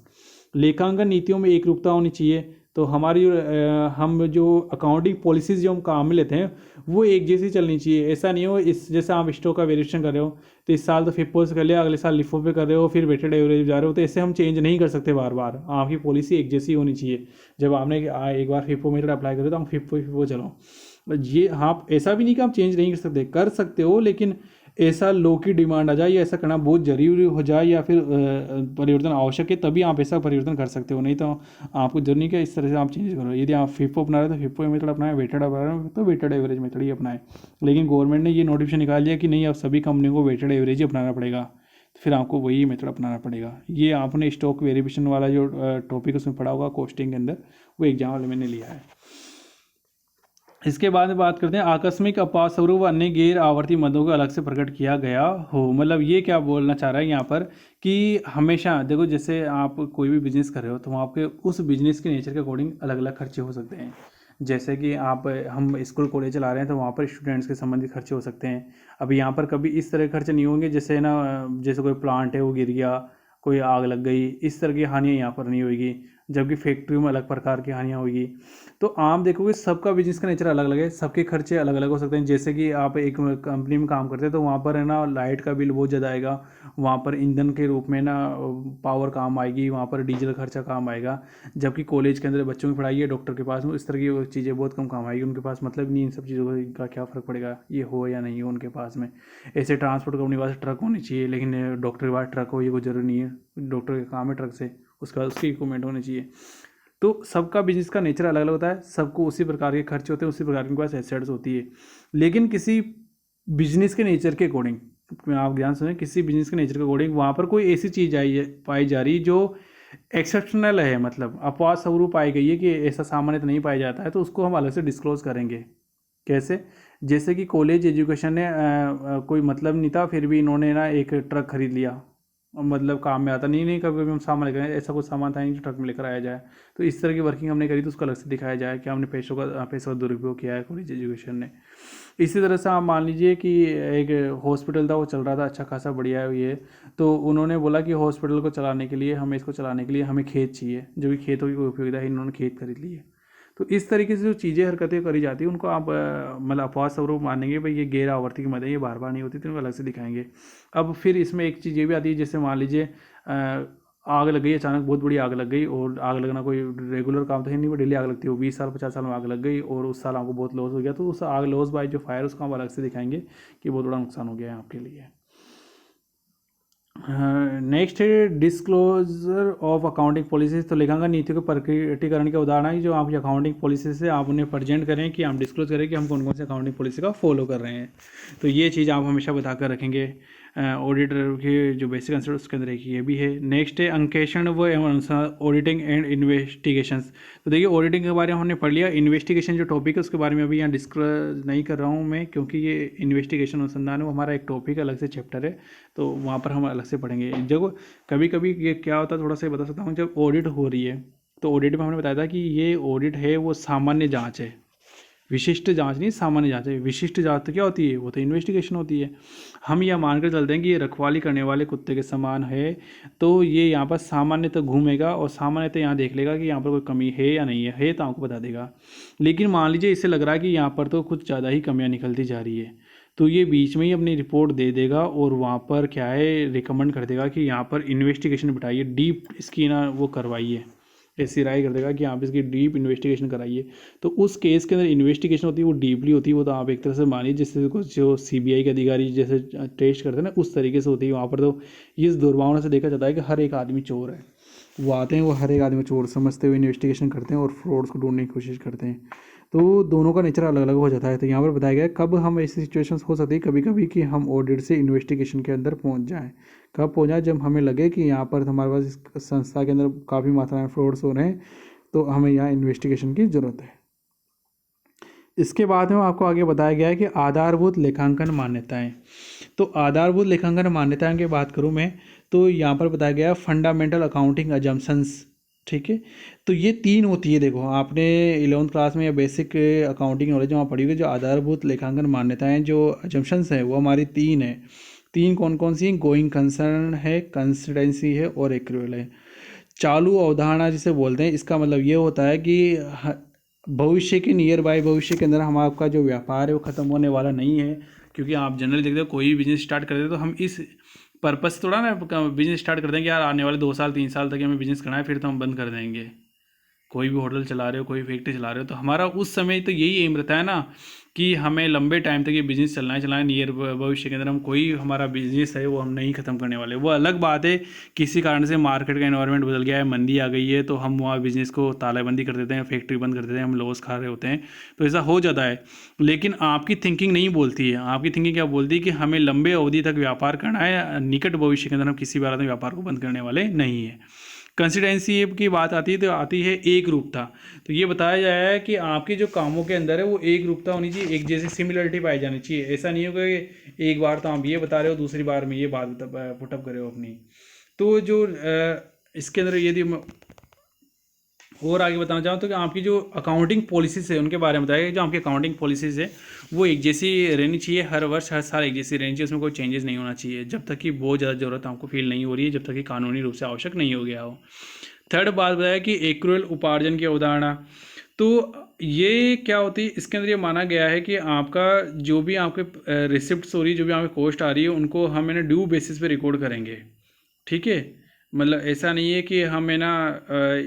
लेखांकन नीतियों में एक रूपता होनी चाहिए। तो हमारी हम जो अकाउंटिंग पॉलिसीज़ जो हम काम में लेते हैं वो एक जैसी चलनी चाहिए। ऐसा नहीं हो इस जैसे आप स्टॉक का वेरिएशन कर रहे हो तो इस साल तो फिफो से कर लिया, अगले साल लिफो पे कर रहे हो, फिर वेटेड एवरेज जा रहे हो, तो ऐसे हम चेंज नहीं कर सकते बार बार। आपकी पॉलिसी एक जैसी होनी चाहिए। जब आपने एक बार फिफो मेथड अप्लाई करो तो हम फिफो चलो, ये हाँ ऐसा भी नहीं कि आप चेंज नहीं कर सकते हो, लेकिन ऐसा लो की डिमांड आ जाए या ऐसा करना बहुत जरूरी हो जाए या फिर परिवर्तन आवश्यक है, तभी आप ऐसा परिवर्तन कर सकते हो, नहीं तो आपको जरूरी नहीं कि इस तरह से आप चेंज करो। यदि आप फिफो अपना रहे हो तो फिफो मेथड अपनाएं, वेटेड अपना रहे हो तो वेटेड एवरेज मेथड ही अपनाएं। लेकिन गवर्नमेंट ने ये नोटिफिकेशन निकाल दिया कि नहीं, अब सभी कंपनियों को वेटेड एवरेज ही अपनाना पड़ेगा, तो फिर आपको वही मेथड अपनाना पड़ेगा। ये आपने स्टॉक वेरिएशन वाला जो टॉपिक उसमें पढ़ा होगा कोस्टिंग के अंदर, वो एग्जाम वाले मैंने लिया है। इसके बाद में बात करते हैं आकस्मिक अपवाद स्वरूप अन्य गैर आवर्ती मदों को अलग से प्रकट किया गया हो। मतलब ये क्या बोलना चाह रहा है यहाँ पर कि हमेशा देखो, जैसे आप कोई भी बिजनेस कर रहे हो तो वहाँ आपके उस बिजनेस के नेचर के अकॉर्डिंग अलग अलग खर्चे हो सकते हैं। जैसे कि हम स्कूल कॉलेज चला रहे हैं तो वहाँ पर स्टूडेंट्स के संबंधित खर्चे हो सकते हैं। अब यहाँ पर कभी इस तरह के खर्चे नहीं होंगे, जैसे ना जैसे कोई प्लांट है वो गिर गया, कोई आग लग गई, इस तरह की हानियाँ यहाँ पर नहीं होगी, जबकि फैक्ट्री में अलग प्रकार की हानियाँ होगी। तो आम देखोगे सबका बिजनेस का नेचर अलग अलग है, सबके खर्चे अलग अलग हो सकते हैं। जैसे कि आप एक कंपनी में काम करते हैं तो वहाँ पर है ना लाइट का बिल बहुत ज़्यादा आएगा, वहाँ पर ईंधन के रूप में ना पावर काम आएगी, वहाँ पर डीजल खर्चा काम आएगा। जबकि कॉलेज के अंदर बच्चों की पढ़ाई है, डॉक्टर के पास में इस तरह की चीज़ें बहुत कम काम आएगी, उनके पास मतलब नहीं इन सब चीज़ों का क्या फ़र्क पड़ेगा, ये हो या नहीं हो उनके पास में। ऐसे ट्रांसपोर्ट कंपनी के पास ट्रक होनी चाहिए, लेकिन डॉक्टर के पास ट्रक हो ये कोई ज़रूरी नहीं है, डॉक्टर का काम है ट्रक से, उसके बाद उसकी इक्विपमेंट होनी चाहिए। तो सबका बिजनेस का नेचर अलग अलग होता है, सबको उसी प्रकार के खर्चे होते हैं, उसी प्रकार के पास एसेट्स होती है। लेकिन किसी बिजनेस के नेचर के अकॉर्डिंग, आप ध्यान सुनें, किसी बिजनेस के नेचर के अकॉर्डिंग वहाँ पर कोई ऐसी चीज़ पाई जा रही जो एक्सेप्शनल है, मतलब अपवाद स्वरूप पाई गई है कि ऐसा सामान्य तो नहीं पाया जाता है, तो उसको हम अलग से डिस्क्लोज करेंगे। कैसे? जैसे कि कॉलेज एजुकेशन ने कोई मतलब नहीं था, फिर भी इन्होंने ना एक ट्रक खरीद लिया, मतलब काम में आता नहीं, नहीं कभी कभी हम सामान लेकर ऐसा कुछ सामान था नहीं जो ट्रक में लेकर आया जाए, तो इस तरह की वर्किंग हमने करी तो उसको अलग से दिखाया जाए कि हमने पैसों का दुरुपयोग किया है कॉलेज एजुकेशन ने। इसी तरह से आप मान लीजिए कि एक हॉस्पिटल था, वो चल रहा था अच्छा खासा बढ़िया है ये, तो उन्होंने बोला कि हॉस्पिटल को चलाने के लिए हमें इसको चलाने के लिए हमें खेत चाहिए, जो भी खेतों की उपयोगिता है इन्होंने खेत खरीद लिए। तो इस तरीके से जो चीज़ें हरकतें करी जाती हैं उनको आप मतलब अपवाद स्वरूप मानेंगे, भाई ये गैर आवर्ती की मदद ये बार बार नहीं होती, तो उनको अलग से दिखाएंगे। अब फिर इसमें एक चीज़ ये भी आती है, जैसे मान लीजिए आग लग गई, अचानक बहुत बड़ी आग लग गई, और आग लगना कोई रेगुलर काम तो है नहीं, वो डेली आग लगती है, वो 20 साल 50 साल में आग लग गई और उस साल आपको बहुत लॉस हो गया, तो उस आग लॉस बाय जो फायर उसको हम अलग से दिखाएंगे कि बहुत बड़ा नुकसान हो गया है आपके लिए। नेक्स्ट है डिस्क्लोजर ऑफ अकाउंटिंग पॉलिसीज। तो लेखांकन नीतियों के प्रकटीकरण के उदाहरण है जो आपकी अकाउंटिंग पॉलिसी से आप उन्हें प्रेजेंट करें कि हम डिस्क्लोज करें कि हम कौन कौन से अकाउंटिंग पॉलिसी का फॉलो कर रहे हैं। तो ये चीज़ आप हमेशा बताकर रखेंगे। ऑडिटर के जो बेसिक आंसर उसके अंदर एक ये भी है। नेक्स्ट है अंकेक्षण व एवं ऑडिटिंग एंड इन्वेस्टिगेशंस। तो देखिए ऑडिटिंग के बारे में हमने पढ़ लिया, इन्वेस्टिगेशन जो टॉपिक है उसके बारे में अभी यहाँ डिस्कस नहीं कर रहा हूँ मैं, क्योंकि ये इन्वेस्टिगेशन अनुसंधान है वो हमारा एक टॉपिक अलग से चैप्टर है, तो वहाँ पर हम अलग से पढ़ेंगे। जब कभी कभी ये क्या होता है थोड़ा सा बता सकता हूँ, जब ऑडिट हो रही है तो ऑडिट में हमने बताया था कि ये ऑडिट है वो सामान्य जाँच है, विशिष्ट जांच नहीं सामान्य जांच है। विशिष्ट जांच तो क्या होती है, वो तो इन्वेस्टिगेशन होती है। हम यह मानकर चलते हैं कि ये रखवाली करने वाले कुत्ते के समान है, तो ये यहाँ पर सामान्य तो घूमेगा और सामान्य तो यहाँ देख लेगा कि यहाँ पर कोई कमी है या नहीं है तो आपको बता देगा। लेकिन मान लीजिए इससे लग रहा है कि यहाँ पर तो कुछ ज़्यादा ही कमियाँ निकलती जा रही है, तो ये बीच में ही अपनी रिपोर्ट दे देगा और वहाँ पर क्या है रिकमेंड कर देगा कि यहाँ पर इन्वेस्टिगेशन बिठाइए, डीप इसकी ना वो करवाइए, ऐसी राय कर देगा कि आप इसकी डीप इन्वेस्टिगेशन कराइए। तो उस केस के अंदर इन्वेस्टिगेशन होती है वो डीपली होती है, वो तो आप एक तरह से मानिए जैसे कुछ जो सीबीआई के अधिकारी जैसे टेस्ट करते हैं ना उस तरीके से होती है। वहाँ पर तो इस दुर्भावना से देखा जाता है कि हर एक आदमी चोर है, वो आते हैं वो हर एक आदमी चोर समझते हुए इन्वेस्टिगेशन करते हैं और फ्रॉड्स को ढूंढने की कोशिश करते हैं। तो दोनों का नेचर अलग अलग हो जाता है। तो यहाँ पर बताया गया है कब हम ऐसी सिचुएशंस हो सकती है कभी कभी कि हम ऑडिट से इन्वेस्टिगेशन के अंदर पहुँच जाएँ। कब पहुँच जाए, जब हमें लगे कि यहाँ पर हमारे पास इस संस्था के अंदर काफ़ी मात्रा में फ्रॉड्स हो रहे हैं, तो हमें यहाँ इन्वेस्टिगेशन की ज़रूरत है। इसके बाद में आपको आगे बताया गया है कि आधारभूत लेखांकन मान्यताएं। तो आधारभूत लेखांकन मान्यताओं की बात करूं मैं, तो यहाँ पर बताया गया है फंडामेंटल अकाउंटिंग अजम्पशंस। ठीक है, तो ये 3 होती है। देखो आपने 11th क्लास में या बेसिक अकाउंटिंग नॉलेज वहाँ पढ़ी होगी, जो आधारभूत लेखांकन मान्यताएं जो अजम्पशंस हैं वो हमारी 3 है। 3 कौन कौन सी हैं? गोइंग कंसर्न है, कंसिस्टेंसी है और एक्रूअल है। चालू अवधारणा जिसे बोलते हैं, इसका मतलब ये होता है कि भविष्य के नियर बाय भविष्य के अंदर हम आपका जो व्यापार है वो ख़त्म होने वाला नहीं है। क्योंकि आप जनरली देखते हो कोई भी बिजनेस स्टार्ट करते हैं तो हम इस पर्पस से थोड़ा ना बिजनेस स्टार्ट करते हैं कि यार आने वाले 2 साल 3 साल तक हमें बिजनेस करना है, फिर तो हम बंद कर देंगे। कोई भी होटल चला रहे हो, कोई फैक्ट्री चला रहे हो, तो हमारा उस समय तो यही एम रहता है ना कि हमें लंबे टाइम तक ये बिज़नेस चलना है नियर भविष्य के अंदर हम कोई हमारा बिज़नेस है वो हम नहीं ख़त्म करने वाले। वो अलग बात है किसी कारण से मार्केट का एनवायरनमेंट बदल गया है, मंदी आ गई है, तो हम वहाँ बिज़नेस को तालाबंदी कर देते हैं, फैक्ट्री बंद कर देते हैं, हम लॉस खा रहे होते हैं, तो ऐसा हो जाता है। लेकिन आपकी थिंकिंग नहीं बोलती है। आपकी थिंकिंग क्या बोलती है कि हमें लंबे अवधि तक व्यापार करना है, निकट भविष्य के अंदर हम किसी भी हालत में व्यापार को बंद करने वाले नहीं है। कंसिस्टेंसी की बात आती है तो आती है एक रूपता। तो ये बताया जाया है कि आपके जो कामों के अंदर है वो एक रूपता होनी चाहिए, एक जैसी सिमिलरिटी पाई जानी चाहिए। ऐसा नहीं होगा कि एक बार तो आप ये बता रहे हो, दूसरी बार में ये बात पुटअप कर रहे हो अपनी। तो जो इसके अंदर यदि और आगे बताना चाहूँ तो कि आपकी जो अकाउंटिंग पॉलिसीज़ है उनके बारे में बताया, जो आपकी अकाउंटिंग पॉलिसीज़ है वो एक जैसी रहनी चाहिए, हर वर्ष हर साल एक जैसी रहनी चाहिए, उसमें कोई चेंजेस नहीं होना चाहिए जब तक कि बहुत ज़्यादा ज़रूरत आपको फील नहीं हो रही है, जब तक कि कानूनी रूप से आवश्यक नहीं हो गया हो। थर्ड बात बताया कि एक्रूअल उपार्जन की अवधारणा। तो ये क्या होती है, इसके अंदर ये माना गया है कि आपका जो भी आपके रिसिप्ट्स हो रही है, जो भी आपकी कॉस्ट आ रही है, उनको हम है ना ड्यू बेसिस पे रिकॉर्ड करेंगे। ठीक है, मतलब ऐसा नहीं है कि हम है ना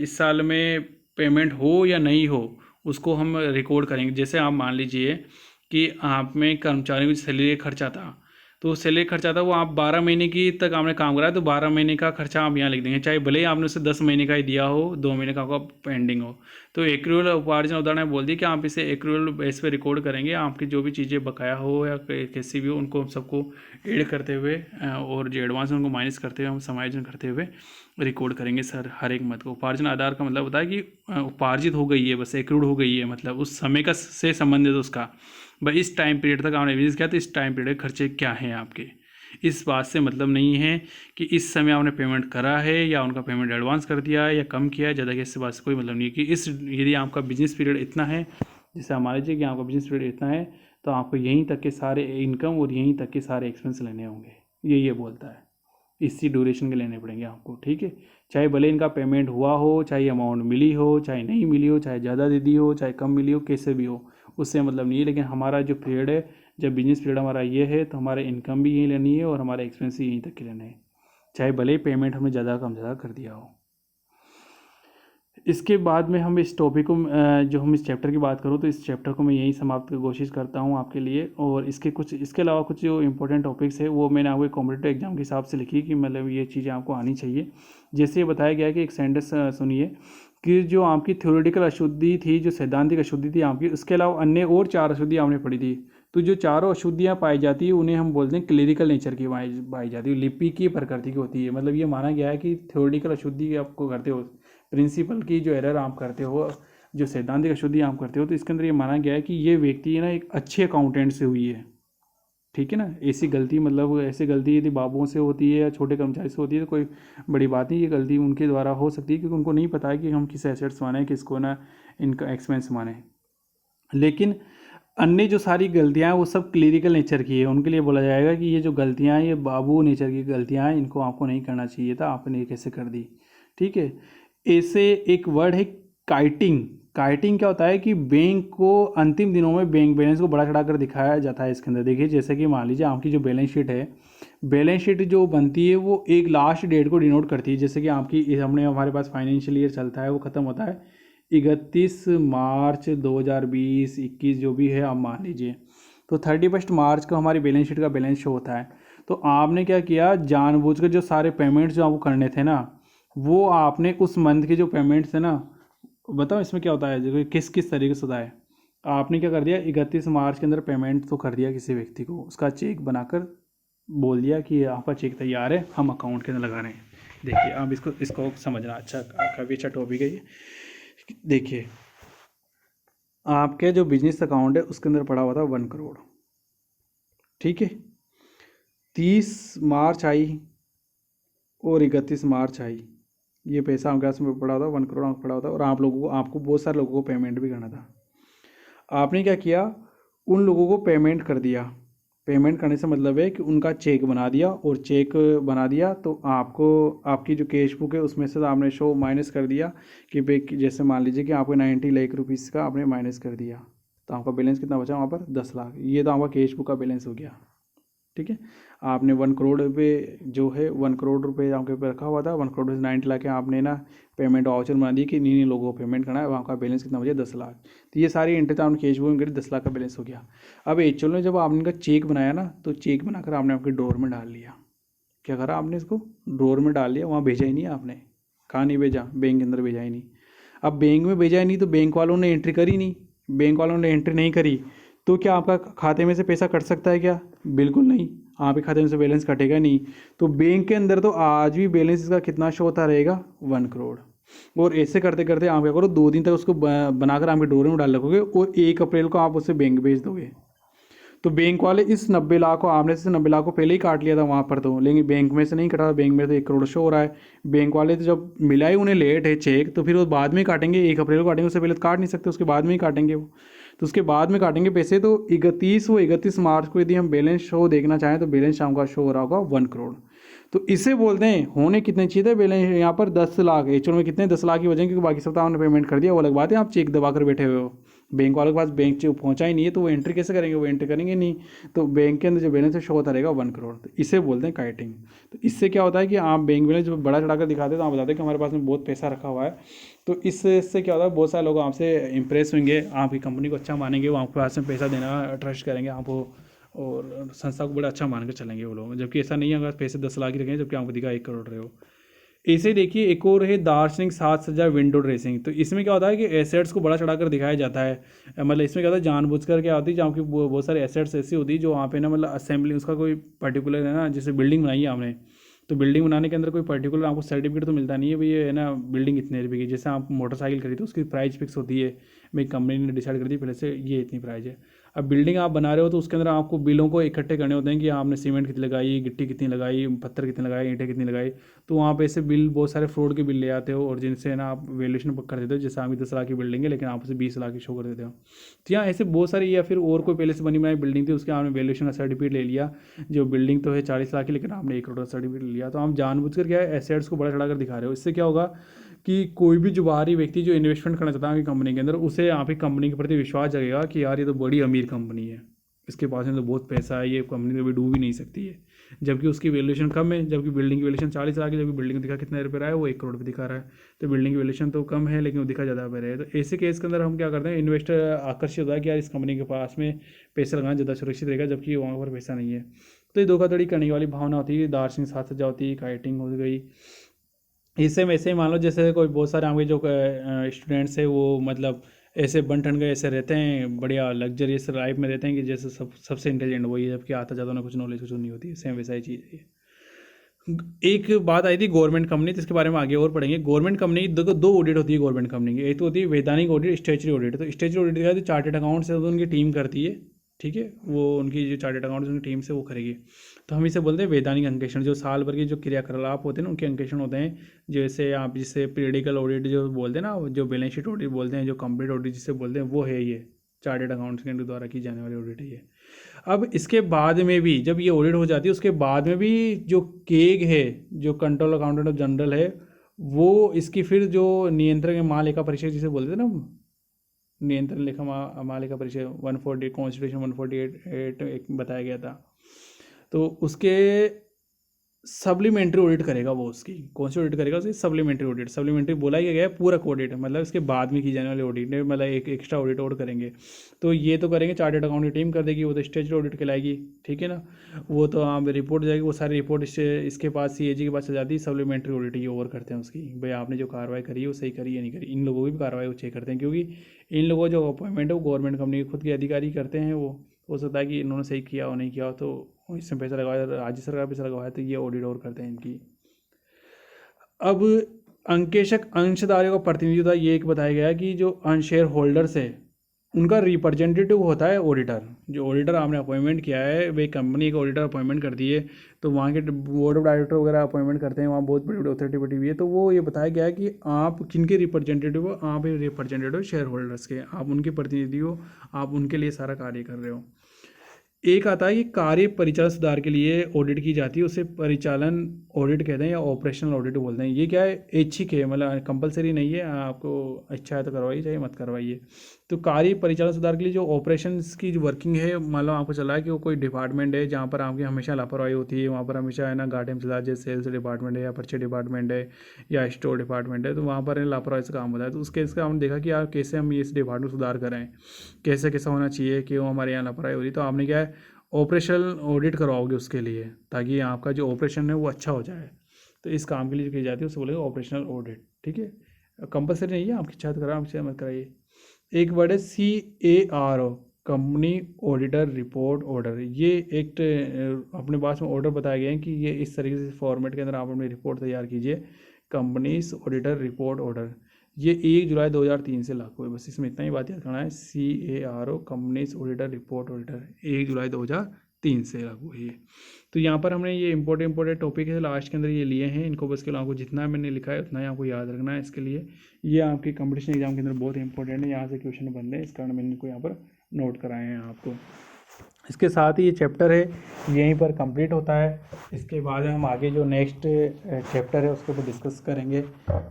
इस साल में पेमेंट हो या नहीं हो उसको हम रिकॉर्ड करेंगे। जैसे आप मान लीजिए कि आप में कर्मचारियों की सैलरी खर्चा था, तो सैलरी खर्चा था वो आप 12 महीने की तक आपने काम करा, तो 12 महीने का खर्चा आप यहाँ लिख देंगे, चाहे भले ही आपने उसे 10 महीने का ही दिया हो, 2 महीने का आपका पेंडिंग हो। तो एक्रूअल उपार्जन उदाहरण बोल दी कि आप इसे एक्रूअल बेस पे रिकॉर्ड करेंगे, आपकी जो भी चीज़ें बकाया हो या कैसी भी हो उनको सबको ऐड करते हुए और जो एडवांस उनको माइनस करते हुए हम समायोजन करते हुए रिकॉर्ड करेंगे सर हर एक मत को। उपार्जन आधार का मतलब होता है कि उपार्जित हो गई है, बस एक्रूड हो गई है, मतलब उस समय का से संबंधित उसका भाई इस टाइम पीरियड तक आपने बिजनेस किया तो इस टाइम पीरियड खर्चे क्या हैं आपके। इस बात से मतलब नहीं है कि इस समय आपने पेमेंट करा है या उनका पेमेंट एडवांस कर दिया है या कम किया है, ज़्यादा कि इस बात से कोई मतलब नहीं है कि इस यदि आपका बिजनेस पीरियड इतना है, जैसे मान लीजिए कि आपका बिजनेस पीरियड इतना है, तो आपको यहीं तक के सारे इनकम और यहीं तक के सारे एक्सपेंस लेने होंगे। ये बोलता है इसी ड्यूरेशन के लेने पड़ेंगे आपको। ठीक है, चाहे भले इनका पेमेंट हुआ हो, चाहे अमाउंट मिली हो, चाहे नहीं मिली हो, चाहे ज़्यादा दे दी हो, चाहे कम मिली हो, कैसे भी हो, उससे मतलब नहीं है। लेकिन हमारा जो पीरियड है, जब बिजनेस पीरियड हमारा ये है, तो हमारे इनकम भी यहीं लेनी है और हमारे एक्सपेंस भी यहीं तक के लेने हैं, चाहे भले ही पेमेंट हमने ज़्यादा कम ज़्यादा कर दिया हो। इसके बाद में हम इस टॉपिक को जो हम इस चैप्टर की बात करूँ तो इस चैप्टर को मैं यहीं समाप्त की कोशिश करता हूँ आपके लिए। और इसके अलावा कुछ जो इंपॉर्टेंट टॉपिक्स है वो मैंने आपको कॉम्पिटिटिव एग्जाम के हिसाब से लिखी कि मतलब ये चीज़ें आपको आनी चाहिए। जैसे ये बताया गया है कि एक सेंटेंस सुनिए कि जो आपकी थ्योरेटिकल अशुद्धि थी, जो सैद्धांतिक अशुद्धि थी आपकी, उसके अलावा अन्य और 4 अशुद्धियाँ आपने पढ़ी थी। तो जो चारों अशुद्धियाँ पाई जाती है उन्हें हम बोलते हैं क्लिनिकल नेचर की पाई जाती है, लिपि की प्रकृति की होती है। मतलब ये माना गया है कि थ्योरेटिकल अशुद्धि आपको करते हो, प्रिंसिपल की जो एरर आप करते हो, जो सैद्धांतिक अशुद्धि आप करते हो, तो इसके अंदर ये माना गया है कि ये व्यक्ति है ना एक अच्छे अकाउंटेंट से हुई है। ठीक है ना, ऐसी गलती मतलब ऐसी गलती यदि बाबुओं से होती है या छोटे कर्मचारी से होती है तो कोई बड़ी बात नहीं, ये गलती उनके द्वारा हो सकती है क्योंकि उनको नहीं पता है कि हम किस एसेट्स माने, किसको ना इनका एक्सपेंस माने। लेकिन अन्य जो सारी गलतियाँ हैं वो सब क्लिनिकल नेचर की है, उनके लिए बोला जाएगा कि ये जो गलतियाँ हैं ये बाबू नेचर की गलतियाँ हैं, इनको आपको नहीं करना चाहिए था, आपने ये कैसे कर दी। ठीक है, ऐसे एक वर्ड है काइटिंग। काइटिंग क्या होता है कि बैंक को अंतिम दिनों में बैंक बैलेंस को बढ़ा चढ़ा कर दिखाया जाता है। इसके अंदर देखिए, जैसे कि मान लीजिए आपकी जो बैलेंस शीट है, बैलेंस शीट जो बनती है वो एक लास्ट डेट को डिनोट करती है। जैसे कि आपकी हमने हमारे पास फाइनेंशियल ईयर चलता है वो ख़त्म होता है 31 मार्च 2020-21 जो भी है आप मान लीजिए, तो 31 मार्च को हमारी बैलेंस शीट का बैलेंस शो होता है। तो आपने क्या किया, जानबूझकर जो सारे पेमेंट्स जो आपको करने थे ना, वो आपने उस मंथ के जो पेमेंट्स थे ना, बताओ इसमें क्या होता है, जो किस किस तरीके से होता है। आपने क्या कर दिया, 31 मार्च के अंदर पेमेंट तो कर दिया किसी व्यक्ति को, उसका चेक बनाकर बोल दिया कि आपका चेक तैयार है, हम अकाउंट के अंदर लगा रहे हैं। देखिए अब इसको समझना, अच्छा काफ़ी अच्छा टॉपिक है ये। देखिए आपके जो बिजनेस अकाउंट है उसके अंदर पड़ा हुआ था 1 करोड़। ठीक है, 30 मार्च आई और 31 मार्च आई, ये पैसा आपके पास में पड़ा हुआ था, 1 करोड़ पड़ा हुआ था, और आपको बहुत सारे लोगों को पेमेंट भी करना था। आपने क्या किया, उन लोगों को पेमेंट कर दिया। पेमेंट करने से मतलब है कि उनका चेक बना दिया, और चेक बना दिया तो आपको आपकी जो कैश बुक है उसमें से आपने शो माइनस कर दिया कि भाई जैसे मान लीजिए कि आपको 90 लाख रुपीज़ का आपने माइनस कर दिया, तो आपका बैलेंस कितना बचा वहाँ पर 10 लाख। ये तो आपका कैश बुक का बैलेंस हो गया। ठीक है। आपने 1 करोड़ रुपये जो है 1 करोड़ रुपये आपके पे रखा हुआ था, 1 करोड़ से 90 लाख के आपने ना पेमेंट वाउचर बना दी कि इन्हीं लोगों को पेमेंट करना है, वहाँ का बैलेंस कितना बचा 10 लाख। तो ये सारी एंट्री तो आपने कैश बुक में करी, 10 लाख का बैलेंस हो गया। अब एक्चुअल में जब आपने इनका चेक बनाया ना, तो चेक बनाकर आपने आपके ड्रॉर में डाल लिया। क्या करा आपने, इसको ड्रॉर में डाल लिया, वहाँ भेजा ही नहीं आपने। कहाँ नहीं भेजा, बैंक के अंदर भेजा ही नहीं। अब बैंक में भेजा ही नहीं तो बैंक वालों ने एंट्री करी नहीं, बैंक वालों ने एंट्री नहीं करी तो क्या आपका खाते में से पैसा कट सकता है क्या? बिल्कुल नहीं, आपके खाते में से बैलेंस कटेगा नहीं। तो बैंक के अंदर तो आज भी बैलेंस इसका कितना शो होता रहेगा, 1 करोड़। और ऐसे करते करते आप क्या करो, 2 दिन तक उसको बनाकर आपके डोरे में डाल रखोगे और 1 अप्रैल को आप उसे बैंक भेज दोगे। तो बैंक वाले इस 90 लाख को, आपने से 90 लाख को पहले ही काट लिया था वहाँ पर तो, लेकिन बैंक में से नहीं कटा, बैंक में तो 1 करोड़ शो हो रहा है। बैंक वाले तो जब मिला ही उन्हें लेट है चेक, तो फिर वो बाद में काटेंगे, 1 अप्रैल को काटेंगे, उससे पहले तो काट नहीं सकते, उसके बाद में ही काटेंगे वो। तो उसके बाद में काटेंगे पैसे। तो 31 मार्च को यदि हम बैलेंस शो देखना चाहें तो बैलेंस शाम का शो हो रहा होगा 1 करोड़। तो इसे बोलते हैं होने कितने चाहिए थे बैलेंस, यहाँ पर 10 लाख, एक्चुअल में कितने 10 लाख की वजह, क्योंकि बाकी सब तो आपने पेमेंट कर दिया, वो अलग बात है। आप चेक दबा कर बैठे हुए हो, बैंक वालों के पास बैंक पहुंचा ही नहीं है, तो वो एंट्री कैसे करेंगे, वो एंट्री करेंगे नहीं। तो बैंक के अंदर जो बैलेंस है शो होता रहेगा 1 करोड़। तो इसे बोलते हैं काइटिंग। तो इससे क्या होता है कि आप बैंक बैलेंस जब बड़ा चढ़ाकर दिखाते हैं तो आप बताते हैं कि हमारे पास में बहुत पैसा रखा हुआ है। तो इससे क्या होता है, बहुत सारे लोग आपसे इंप्रेस होंगे, आपकी कंपनी को अच्छा मानेंगे, वो आपके पास में पैसा देना ट्रस्ट करेंगे आपको, और संस्था को बड़ा अच्छा मान कर चलेंगे वो लोग। जबकि ऐसा नहीं है, अगर पैसे 10 लाख ही रखें जबकि आपको दिखा 1 करोड़ रहे हो। ऐसे देखिए एक और है दार्शनिक साज सज्जा विंडो ड्रेसिंग। तो इसमें क्या होता है कि एसेट्स को बड़ा चढ़ाकर दिखाया जाता है। मतलब इसमें क्या होता है, जानबूझकर क्या होती है, जहाँ की बहुत सारी एसेट्स ऐसी होती है जो वहाँ पे ना, मतलब असेंबली उसका कोई पर्टिकुलर है ना, जैसे बिल्डिंग बनाई है आपने, तो बिल्डिंग बनाने के अंदर कोई पर्टिकुलर आपको सर्टिफिकेट तो मिलता नहीं है भाई ये है ना बिल्डिंग इतने रुपये की। जैसे आप मोटरसाइकिल खरीदते हो उसकी प्राइस फिक्स होती है, भाई कंपनी ने डिसाइड कर दी पहले से ये इतनी प्राइस है। अब बिल्डिंग आप बना रहे हो तो उसके अंदर आपको बिलों को इकट्ठे करने होते हैं कि आपने सीमेंट कितनी लगाई, गिट्टी कितनी लगाई, पत्थर कितने लगाए, ईंटें कितनी लगाई। तो वहाँ पे ऐसे बिल बहुत सारे फ्रॉड के बिल ले आते हो और जिनसे ना आप वैल्यूएशन कर देते हो। जैसे आपकी 10 लाख की बिल्डिंग है लेकिन आप उसे 20 लाख की शो कर देते हो। तो यहाँ ऐसे बहुत सारी, या फिर और कोई पहले से बनी बनाई बिल्डिंग थी उसके आपने वैल्यूएशन का सर्टिफिकेट ले लिया, जो बिल्डिंग तो है 40 लाख की लेकिन आपने 1 करोड़ का सर्टिफिकेट ले लिया। तो आप जानबूझकर क्या है एसेट्स को बड़ा चढ़ाकर दिखा रहे हो। इससे क्या होगा कि कोई भी जो बाहरी व्यक्ति जो इन्वेस्टमेंट करना चाहता है आपकी कंपनी के अंदर, उसे आपकी कंपनी के प्रति विश्वास जगेगा कि यार ये तो बड़ी अमीर कंपनी है, इसके पास में तो बहुत पैसा है, ये कंपनी कभी डूब ही नहीं सकती है। जबकि उसकी वैल्यूएशन कम है, जबकि बिल्डिंग की वैल्यूएशन 40 लाख है, जबकि बिल्डिंग दिखा कितने रुपये रहा है, वो 1 करोड़ रुपये दिखा रहा है। तो बिल्डिंग की वैल्यूएशन तो कम है लेकिन वो दिखा ज़्यादा पे रहा है। तो ऐसे केस के अंदर हम क्या करते हैं, इन्वेस्टर आकर्षित होता है कि यार इस कंपनी के पास में पैसा लगाना ज़्यादा सुरक्षित रहेगा, जबकि वहाँ पर पैसा नहीं है। तो ये धोखाधड़ी करने वाली भावना होती है, दार्शनिक साथ सज्जा होती है, काइटिंग हो गई। इससे वैसे ही मान लो जैसे कोई बहुत सारे हमारे जो स्टूडेंट्स है वो मतलब ऐसे बन ठन गए, ऐसे रहते हैं बढ़िया लग्जरियस लाइफ में रहते हैं कि जैसे सबसे इंटेलिजेंट वही है, जबकि आता ज़्यादा ना कुछ नॉलेज कुछ नहीं होती है। सेम वैसा ही चीज़ है। एक बात आई थी गवर्नमेंट कंपनी, तो इसके बारे में आगे और पढ़ेंगे। गवर्नमेंट कंपनी देखो 2 ऑडिट होती है गवर्नमेंट कंपनी की, एक तो होती है वैधानिक ऑडिट, स्टेचुटरी ऑडिट। तो स्टेचुटरी ऑडिट का चार्टेड अकाउंट्स है तो उनकी टीम करती है, ठीक है, वो उनकी जो चार्टेड अकाउंट्स उनकी टीम से वो करेगी। तो हम इसे बोलते हैं वैधानिक अंकेक्षण, जो साल भर की जो क्रियाकलाप होते हैं ना उनके अंकेक्षण होते हैं। जैसे आप जिससे पीरियडिकल ऑडिट जो बोलते हैं ना, जो बैलेंस शीट ऑडिट बोलते हैं, जो कंप्लीट ऑडिट जिसे बोलते हैं, वो है ये चार्टेड अकाउंट्स के द्वारा की जाने वाली ऑडिट है ये। अब इसके बाद में भी जब ये ऑडिट हो जाती है उसके बाद में भी जो केग है, जो कंट्रोल अकाउंटेंट ऑफ जनरल है, वो इसकी फिर जो नियंत्रक महालेखा परीक्षक जिसे बोलते थे ना, नियंत्रण लेखा महालेखा परीक्षक 148 कॉन्स्टिट्यूशन 148 एक बताया गया था, तो उसके सप्लीमेंट्री ऑडिट करेगा वो। उसकी कौन सी ऑडिट करेगा, उसकी सप्लीमेंट्री ऑडिट। सप्लीमेंट्री बोला ही गया है, पूरक ऑडिट मतलब इसके बाद में की जाने वाली ऑडिट, मतलब एक एक्स्ट्रा ऑडिट और करेंगे। तो ये तो करेंगे चार्टेड अकाउंट की टीम कर देगी, वो तो स्टेचुटरी ऑडिट कहलाएगी, ठीक है ना। वो तो रिपोर्ट जाएगी, वो सारी रिपोर्ट इसके पास सीएजी के पास चल जाती है। सप्लीमेंट्री ऑडिट ये ओवर करते हैं उसकी, भाई आपने जो कार्रवाई करी है वो सही करी या नहीं करी। इन लोगों की भी कार्रवाई वो चेक करते हैं, क्योंकि इन लोगों जो अपॉइंटमेंट है वो गवर्नमेंट कंपनी के खुद के अधिकारी करते हैं। वो हो सकता है कि इन्होंने सही किया और नहीं किया, तो इसमें पैसा लगाया, राज्य सरकार पैसा लगाया, तो ये ऑडिट और करते हैं इनकी। अब अंकेशक अंशधारियों का प्रतिनिधि होता है, ये एक बताया गया है कि जो शेयर होल्डर्स है उनका रिप्रेजेंटेटिव होता है ऑडिटर। जो ऑडिटर आपने अपॉइंटमेंट किया है, वे कंपनी का ऑडिटर अपॉइंटमेंट कर दिए, तो वहाँ के बोर्ड ऑफ डायरेक्टर वगैरह अपॉइंटमेंट करते हैं, वहाँ बहुत बड़ी बड़ी अथॉरिटी बैठी हुई है। तो वो ये बताया गया है कि आप किनके रिप्रेजेंटेटिव हो, आप रिप्रेजेंटेटिव शेयर होल्डर्स के, आप उनके प्रतिनिधि हो, आप उनके लिए सारा कार्य कर रहे हो। एक आता है कि कार्य परिचालन सुधार के लिए ऑडिट की जाती है, उसे परिचालन ऑडिट कहते हैं या ऑपरेशनल ऑडिट बोलते हैं। ये क्या है, ऐच्छिक है, मतलब कंपलसरी नहीं है, आपको अच्छा है तो करवाइए, चाहे मत करवाइए। तो कार्य परिचालन सुधार के लिए जो ऑपरेशंस की जो वर्किंग है, मान लो आपको चला है कि वो कोई डिपार्टमेंट है जहाँ पर आपकी हमेशा लापरवाही होती है, वहाँ पर हमेशा है ना घाटे में चला, जैसे सेल्स डिपार्टमेंट है या परचेज डिपार्टमेंट है या स्टोर डिपार्टमेंट है, तो वहाँ पर लापरवाही से काम होता है। तो उस केस का हमने देखा कि यार कैसे हम इस डिपार्टमेंट सुधार करें, कैसे कैसा होना चाहिए कि वो हमारे यहाँ लापरवाही हो रही। तो आपने क्या है, ऑपरेशनल ऑडिट करवाओगे उसके लिए, ताकि आपका जो ऑपरेशन है वो अच्छा हो जाए। तो इस काम के लिए जो की जाती है उसे बोलेगा ऑपरेशनल ऑडिट। ठीक है, कंपलसरी नहीं है, आपकी इच्छा तो करा, आपसे मत कराइए। एक वर्ड है CARO, company auditor report order. ये एक अपने पास में ऑर्डर बताया गया है कि ये इस तरीके से फॉर्मेट के अंदर आप अपनी रिपोर्ट तैयार कीजिए, कंपनीज ऑडिटर रिपोर्ट ऑर्डर। ये 1 जुलाई 2003 से लागू है, बस इसमें इतना ही बात याद करना है। CARO, companies auditor report order, 1 जुलाई 2003 से लागू है ये। तो यहाँ पर हमने ये इंपॉर्टेंट टॉपिक है लास्ट के अंदर ये लिए हैं, इनको बस के आपको जितना मैंने लिखा है उतना ही आपको याद रखना है। इसके लिए ये आपके कंपटीशन एग्जाम के अंदर बहुत इंपॉर्टेंट है, यहाँ से क्वेश्चन बन रहे हैं, इस कारण मैंने इनको यहाँ पर नोट कराए हैं आपको। इसके साथ ही ये चैप्टर है यहीं पर कंप्लीट होता है। इसके बाद हम आगे जो नेक्स्ट चैप्टर है उसके ऊपर डिस्कस करेंगे।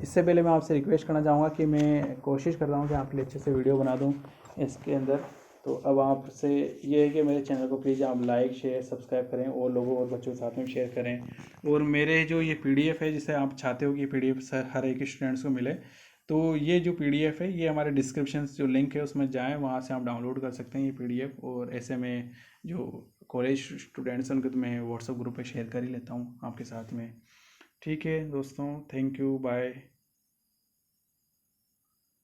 इससे पहले मैं आपसे रिक्वेस्ट करना चाहूँगा कि मैं कोशिश करता हूँ कि आपके लिए अच्छे से वीडियो बना दूँ इसके अंदर। तो अब आपसे ये है कि मेरे चैनल को प्लीज़ आप लाइक शेयर सब्सक्राइब करें और लोगों और बच्चों के साथ में शेयर करें। और मेरे जो ये PDF है, जिसे आप चाहते हो कि PDF सर हर एक स्टूडेंट्स को मिले, तो ये जो PDF है ये हमारे डिस्क्रिप्शन जो लिंक है उसमें जाएं, वहाँ से आप डाउनलोड कर सकते हैं ये PDF। और ऐसे में जो कॉलेज स्टूडेंट्स हैं उनको तो मैं व्हाट्सएप ग्रुप पे शेयर कर ही लेता हूँ आपके साथ में। ठीक है दोस्तों, थैंक यू, बाय।